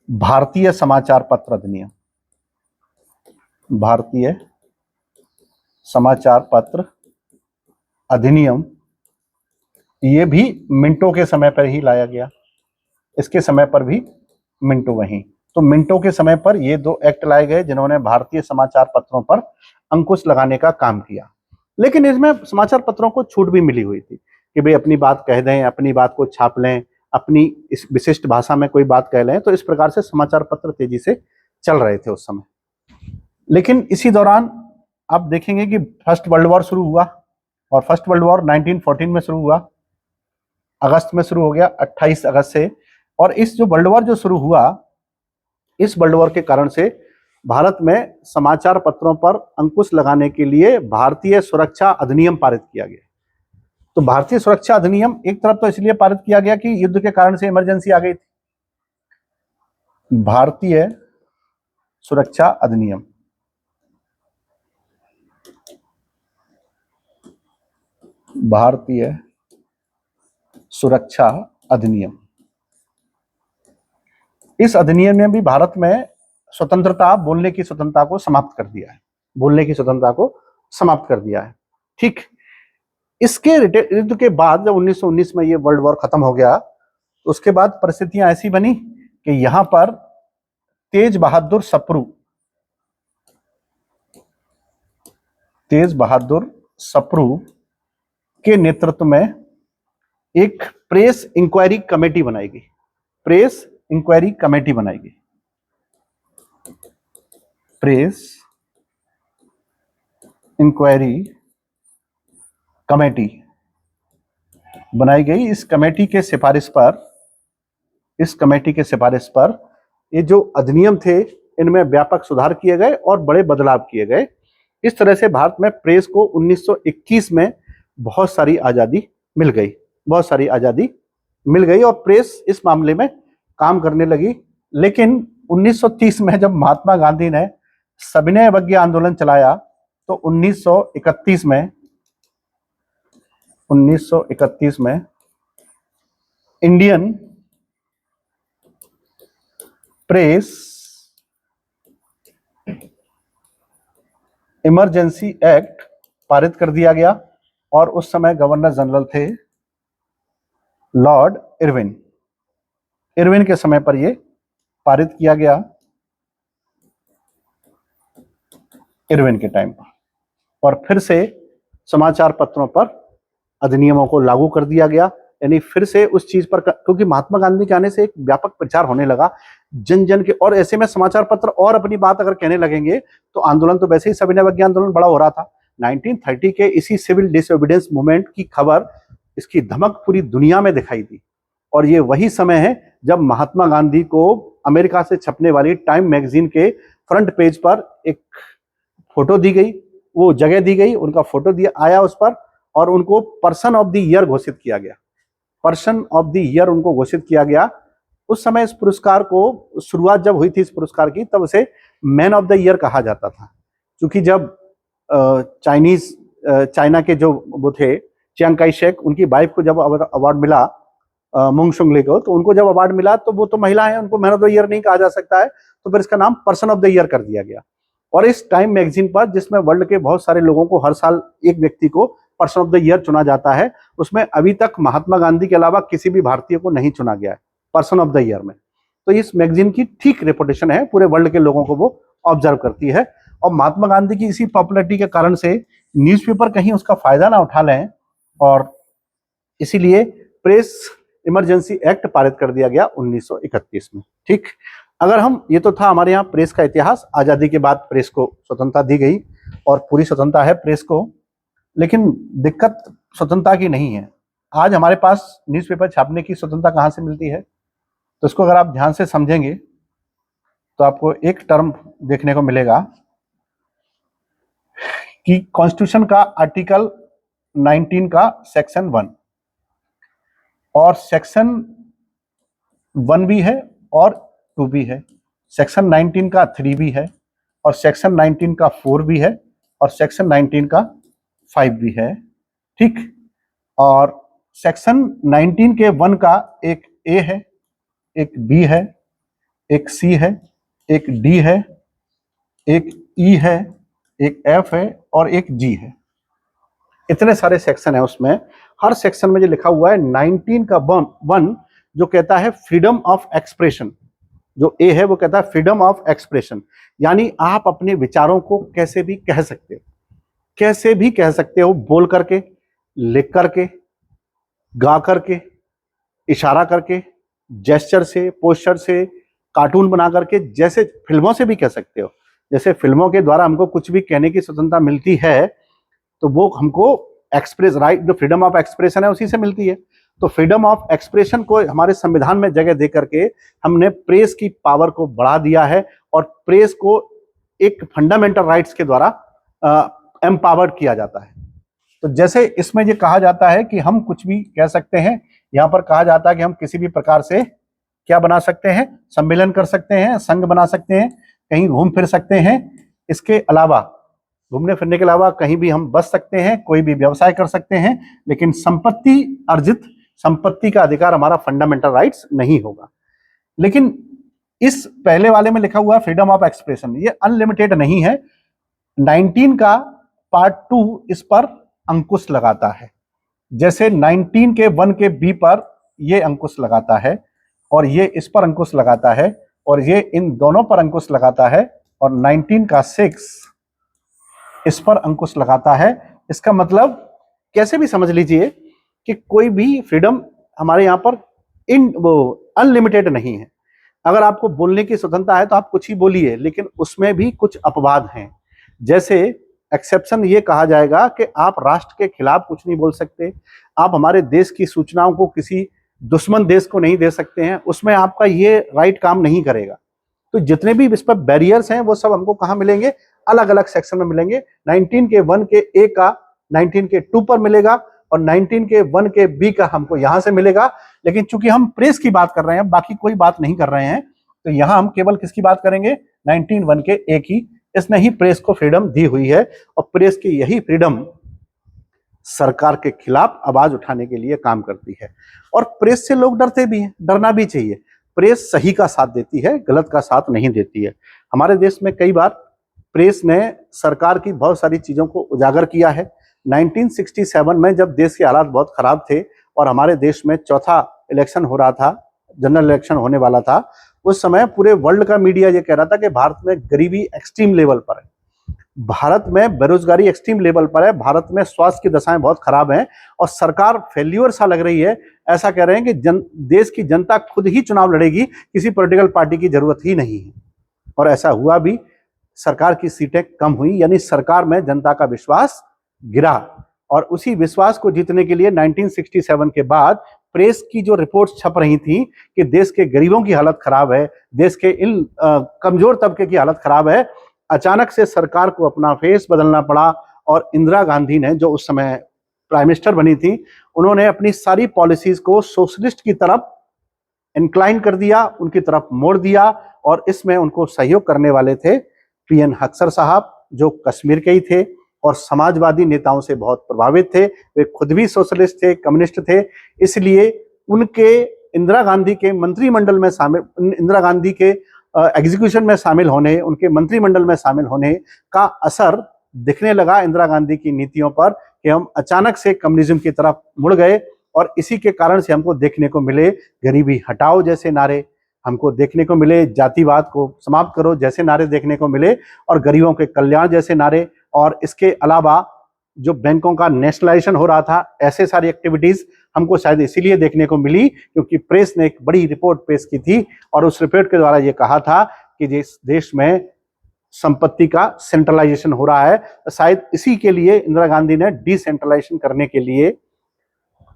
भारतीय समाचार पत्र अधिनियम, भारतीय समाचार पत्र अधिनियम, ये भी मिंटो के समय पर ही लाया गया। इसके समय पर भी मिंटो वहीं। तो मिंटो के समय पर ये दो एक्ट लाए गए जिन्होंने भारतीय समाचार पत्रों पर अंकुश लगाने का काम किया। लेकिन इसमें समाचार पत्रों को छूट भी मिली हुई थी कि भाई अपनी बात कह दें, अपनी बात को छाप लें, अपनी इस विशिष्ट भाषा में कोई बात कह लें। तो इस प्रकार से समाचार पत्र तेजी से चल रहे थे उस समय। लेकिन इसी दौरान आप देखेंगे कि फर्स्ट वर्ल्ड वॉर शुरू हुआ और फर्स्ट वर्ल्ड वॉर 1914 में शुरू हुआ, अगस्त में शुरू हो गया, 28 अगस्त से। और इस जो वर्ल्ड वॉर जो शुरू हुआ, इस वर्ल्ड वॉर के कारण से भारत में समाचार पत्रों पर अंकुश लगाने के लिए भारतीय सुरक्षा अधिनियम पारित किया गया। तो भारतीय सुरक्षा अधिनियम एक तरफ तो इसलिए पारित किया गया कि युद्ध के कारण से इमरजेंसी आ गई थी। भारतीय सुरक्षा अधिनियम, भारतीय सुरक्षा अधिनियम, इस अधिनियम ने भी भारत में स्वतंत्रता, बोलने की स्वतंत्रता को समाप्त कर दिया है, बोलने की स्वतंत्रता को समाप्त कर दिया है। ठीक, इसके युद्ध के बाद जब 1919 में ये वर्ल्ड वॉर खत्म हो गया, तो उसके बाद परिस्थितियां ऐसी बनी कि यहां पर तेज बहादुर सप्रू के नेतृत्व में एक प्रेस इंक्वायरी कमेटी बनाई गई। प्रेस इंक्वायरी कमेटी बनाई गई, प्रेस इंक्वायरी कमेटी बनाई गई। इस कमेटी के सिफारिश पर ये जो अधिनियम थे, इनमें व्यापक सुधार किए गए और बड़े बदलाव किए गए। इस तरह से भारत में प्रेस को 1921 में बहुत सारी आजादी मिल गई और प्रेस इस मामले में काम करने लगी। लेकिन 1930 में जब महात्मा गांधी ने सविनय अवज्ञा आंदोलन चलाया, तो 1931 में इंडियन प्रेस इमरजेंसी एक्ट पारित कर दिया गया और उस समय गवर्नर जनरल थे लॉर्ड इरविन के समय पर यह पारित किया गया, इरविन के टाइम पर। और फिर से समाचार पत्रों पर अधिनियमों को लागू कर दिया गया। यानी फिर से उस चीज पर, क्योंकि महात्मा गांधी के आने से एक व्यापक प्रचार होने लगा जन जन के, और ऐसे में समाचार पत्र और अपनी बात अगर कहने लगेंगे तो आंदोलन तो वैसे ही सविनय अवज्ञा आंदोलन बड़ा हो रहा था। 1930 के इसी सिविल डिसओबीडियंस मूवमेंट की खबर, इसकी धमक पूरी दुनिया में दिखाई दी। और ये वही समय है जब महात्मा गांधी को अमेरिका से छपने वाली टाइम मैगजीन के फ्रंट पेज पर एक फोटो दी गई, वो जगह दी गई, उनका फोटो दिया आया उस पर, और उनको पर्सन ऑफ द ईयर घोषित किया गया। पर्सन ऑफ द ईयर उनको घोषित किया गया। उस समय इस पुरस्कार को, शुरुआत जब हुई थी इस पुरस्कार की, तब उसे मैन ऑफ द ईयर कहा जाता था। क्योंकि जब चाइना के जो वो थे चियांग काई शेक, उनकी वाइफ को जब अवार्ड मिला मुंग शुंगले को, तो उनको जब अवार्ड मिला तो वो तो महिला है, उनको मैन ऑफ द ईयर नहीं कहा जा सकता है, तो फिर इसका नाम पर्सन ऑफ द ईयर कर दिया गया। और इस टाइम मैगजीन पर, जिसमें वर्ल्ड के बहुत सारे लोगों को हर साल एक व्यक्ति को पर्सन ऑफ द ईयर चुना जाता है, उसमें अभी तक महात्मा गांधी के अलावा किसी भी भारतीय को नहीं चुना गया है पर्सन ऑफ द ईयर में। तो इस मैगजीन की ठीक रेपुटेशन है, पूरे वर्ल्ड के लोगों को वो ऑब्जर्व करती है। और महात्मा गांधी की इसी पॉपुलैरिटी के कारण से न्यूज़पेपर कहीं उसका फायदा ना उठा लें, और इसीलिए प्रेस इमरजेंसी एक्ट पारित कर दिया गया 1931 में। ठीक, अगर हम, ये तो था हमारे यहाँ प्रेस का इतिहास। आजादी के बाद प्रेस को स्वतंत्रता दी गई और पूरी स्वतंत्रता है प्रेस को, लेकिन दिक्कत स्वतंत्रता की नहीं है। आज हमारे पास न्यूज़पेपर छापने की स्वतंत्रता कहाँ से मिलती है? तो इसको अगर आप ध्यान से समझेंगे तो आपको एक टर्म देखने को मिलेगा कि कॉन्स्टिट्यूशन का आर्टिकल 19 का सेक्शन 1, और सेक्शन 1 भी है और 2 भी है, सेक्शन 19 का 3 भी है, और सेक्शन 19 का 4 भी है, और सेक्शन 19 का 5 भी है। ठीक, और सेक्शन 19 के 1 का एक ए है, एक बी है, एक सी है, एक डी है, एक ई है, एक एफ है और एक जी है। इतने सारे सेक्शन है उसमें। हर सेक्शन में जो लिखा हुआ है 19 का 1 जो कहता है फ्रीडम ऑफ एक्सप्रेशन, जो ए है वो कहता है फ्रीडम ऑफ एक्सप्रेशन, यानी आप अपने विचारों को कैसे भी कह सकते हो, कैसे भी कह सकते हो, बोल करके, लिख करके, गा करके, इशारा करके, जेस्चर से, पोस्चर से, कार्टून बना करके, जैसे फिल्मों से भी कह सकते हो। जैसे फिल्मों के द्वारा हमको कुछ भी कहने की स्वतंत्रता मिलती है, तो वो हमको एक्सप्रेस राइट, जो फ्रीडम ऑफ एक्सप्रेशन है उसी से मिलती है। तो फ्रीडम ऑफ एक्सप्रेशन को हमारे संविधान में जगह दे करके हमने प्रेस की पावर को बढ़ा दिया है, और प्रेस को एक फंडामेंटल राइट्स के द्वारा एम्पावर्ड किया जाता है। तो जैसे इसमें ये कहा जाता है कि हम कुछ भी कह सकते हैं, यहाँ पर कहा जाता है कि हम किसी भी प्रकार से क्या बना सकते हैं, सम्मेलन कर सकते हैं, संघ बना सकते हैं, कहीं घूम फिर सकते हैं। इसके अलावा, घूमने फिरने के अलावा कहीं भी हम बस सकते हैं, कोई भी व्यवसाय कर सकते हैं, लेकिन संपत्ति अर्जित संपत्ति का अधिकार हमारा फंडामेंटल राइट्स नहीं होगा। लेकिन इस पहले वाले में लिखा हुआ फ्रीडम ऑफ एक्सप्रेशन, ये अनलिमिटेड नहीं है। 19 का पार्ट 2 इस पर अंकुश लगाता है। जैसे 19 के 1 के बी पर ये अंकुश लगाता है, और ये इस पर अंकुश लगाता है, और ये इन दोनों पर अंकुश लगाता है, और 19 का 6 इस पर अंकुश लगाता है। इसका मतलब कैसे भी समझ लीजिए कि कोई भी फ्रीडम हमारे यहाँ पर अनलिमिटेड नहीं है। अगर आपको बोलने की स्वतंत्रता है तो आप कुछ ही बोलिए, लेकिन उसमें भी कुछ अपवाद हैं। जैसे एक्सेप्शन ये कहा जाएगा कि आप राष्ट्र के खिलाफ कुछ नहीं बोल सकते, आप हमारे देश की सूचनाओं को किसी दुश्मन देश को नहीं दे सकते हैं, उसमें आपका ये राइट काम नहीं करेगा। तो जितने भी इस पर बैरियर्स हैं वो सब हमको कहाँ मिलेंगे? अलग अलग सेक्शन में मिलेंगे। 19 के 1 के ए का 19 के 2 पर मिलेगा, और 19 के 1 के बी का हमको यहां से मिलेगा। लेकिन चूंकि हम प्रेस की बात कर रहे हैं, बाकी कोई बात नहीं कर रहे हैं, तो यहां हम केवल किसकी बात करेंगे? 19 1 के ए की। इसने ही प्रेस को फ्रीडम दी हुई है, और प्रेस की यही फ्रीडम सरकार के खिलाफ आवाज उठाने के लिए काम करती है। और प्रेस से लोग डरते भी हैं, डरना भी चाहिए। प्रेस सही का साथ देती है, गलत का साथ नहीं देती है। हमारे देश में कई बार प्रेस ने सरकार की बहुत सारी चीजों को उजागर किया है। 1967 में जब देश के हालात बहुत खराब थे और हमारे देश में चौथा इलेक्शन हो रहा था, जनरल इलेक्शन होने वाला था, उस समय पूरे वर्ल्ड का मीडिया ये कह रहा था कि भारत में गरीबी एक्सट्रीम लेवल पर है, भारत में बेरोजगारी एक्सट्रीम लेवल पर है, भारत में स्वास्थ्य की दशाएं बहुत खराब हैं, और सरकार फेल्यूर सा लग रही है। ऐसा कह रहे हैं कि देश की जनता खुद ही चुनाव लड़ेगी, किसी पॉलिटिकल पार्टी की जरूरत ही नहीं है। और ऐसा हुआ भी, सरकार की सीटें कम हुई, यानी सरकार में जनता का विश्वास गिरा। और उसी विश्वास को जीतने के लिए 1967 के बाद प्रेस की जो रिपोर्ट्स छप रही थी कि देश के गरीबों की हालत खराब है, देश के इन कमजोर तबके की हालत खराब है, अचानक से सरकार को अपना फेस बदलना पड़ा। और इंदिरा गांधी ने, जो उस समय प्राइम मिनिस्टर बनी थी, उन्होंने अपनी सारी पॉलिसीज को सोशलिस्ट की तरफ इंक्लाइन कर दिया, उनकी तरफ मोड़ दिया, और इसमें उनको सहयोग करने वाले थे पीएन अख्तर साहब, जो कश्मीर के ही थे और समाजवादी नेताओं से बहुत प्रभावित थे। वे खुद भी सोशलिस्ट थे, कम्युनिस्ट थे, इसलिए उनके इंदिरा गांधी के मंत्रिमंडल में शामिल, इंदिरा गांधी के एग्जीक्यूशन में शामिल होने, उनके मंत्रिमंडल में शामिल होने का असर दिखने लगा इंदिरा गांधी की नीतियों पर, कि हम अचानक से कम्युनिज्म की तरफ मुड़ गए। और इसी के कारण से हमको देखने को मिले गरीबी हटाओ जैसे नारे, हमको देखने को मिले जातिवाद को समाप्त करो जैसे नारे देखने को मिले, और गरीबों के कल्याण जैसे नारे। और इसके अलावा जो बैंकों का नेशनलाइजेशन हो रहा था, ऐसे सारी एक्टिविटीज हमको शायद इसीलिए देखने को मिली क्योंकि प्रेस ने एक बड़ी रिपोर्ट पेश की थी, और उस रिपोर्ट के द्वारा ये कहा था कि जिस देश में संपत्ति का सेंट्रलाइजेशन हो रहा है, शायद इसी के लिए इंदिरा गांधी ने डिसेंट्रलाइजेशन करने के लिए,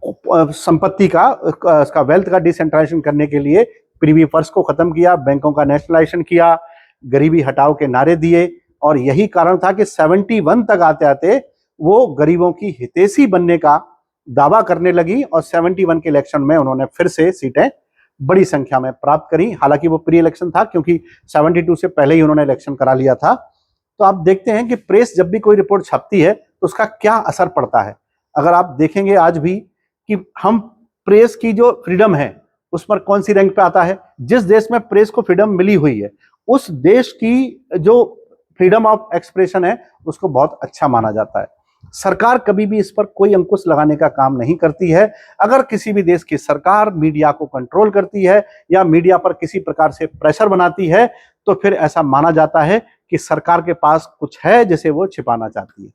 संपत्ति का वेल्थ का डिसेंट्रलाइजेशन करने के लिए प्रीवी पर्स को खत्म किया, बैंकों का नेशनलाइजेशन किया, गरीबी हटाओ के नारे दिए। और यही कारण था कि 71 तक आते आते वो गरीबों की हितैषी बनने का दावा करने लगी, और 71 के इलेक्शन में उन्होंने फिर से सीटें बड़ी संख्या में प्राप्त करी। हालांकि वो प्री इलेक्शन था, क्योंकि 72 से पहले ही उन्होंने इलेक्शन करा लिया था। तो आप देखते हैं कि प्रेस जब भी कोई रिपोर्ट छपती है तो उसका क्या असर पड़ता है। अगर आप देखेंगे आज भी कि हम प्रेस की जो फ्रीडम है उस पर कौन सी रैंक पे आता है, जिस देश में प्रेस को फ्रीडम मिली हुई है उस देश की जो फ्रीडम ऑफ एक्सप्रेशन है उसको बहुत अच्छा माना जाता है। सरकार कभी भी इस पर कोई अंकुश लगाने का काम नहीं करती है। अगर किसी भी देश की सरकार मीडिया को कंट्रोल करती है या मीडिया पर किसी प्रकार से प्रेशर बनाती है, तो फिर ऐसा माना जाता है कि सरकार के पास कुछ है जिसे वो छिपाना चाहती है।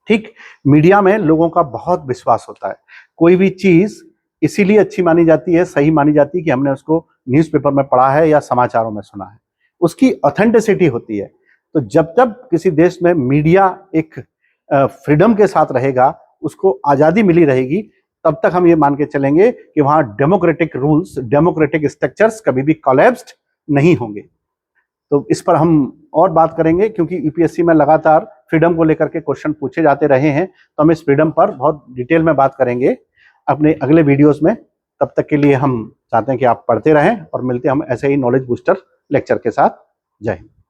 ठीक, मीडिया में लोगों का बहुत विश्वास होता है। कोई भी चीज इसीलिए अच्छी मानी जाती है, सही मानी जाती है कि हमने उसको न्यूज़पेपर में पढ़ा है या समाचारों में सुना है, उसकी ऑथेंटिसिटी होती है। तो जब जब किसी देश में मीडिया एक फ्रीडम के साथ रहेगा, उसको आज़ादी मिली रहेगी, तब तक हम ये मान के चलेंगे कि वहाँ डेमोक्रेटिक रूल्स, डेमोक्रेटिक स्ट्रक्चर्स कभी भी कोलैप्स्ड नहीं होंगे। तो इस पर हम और बात करेंगे, क्योंकि यूपीएससी में लगातार फ्रीडम को लेकर के क्वेश्चन पूछे जाते रहे हैं, तो हम इस फ्रीडम पर बहुत डिटेल में बात करेंगे अपने अगले वीडियोस में। तब तक के लिए हम चाहते हैं कि आप पढ़ते रहें, और मिलते हैं हम ऐसे ही नॉलेज बूस्टर लेक्चर के साथ। जय हिंद।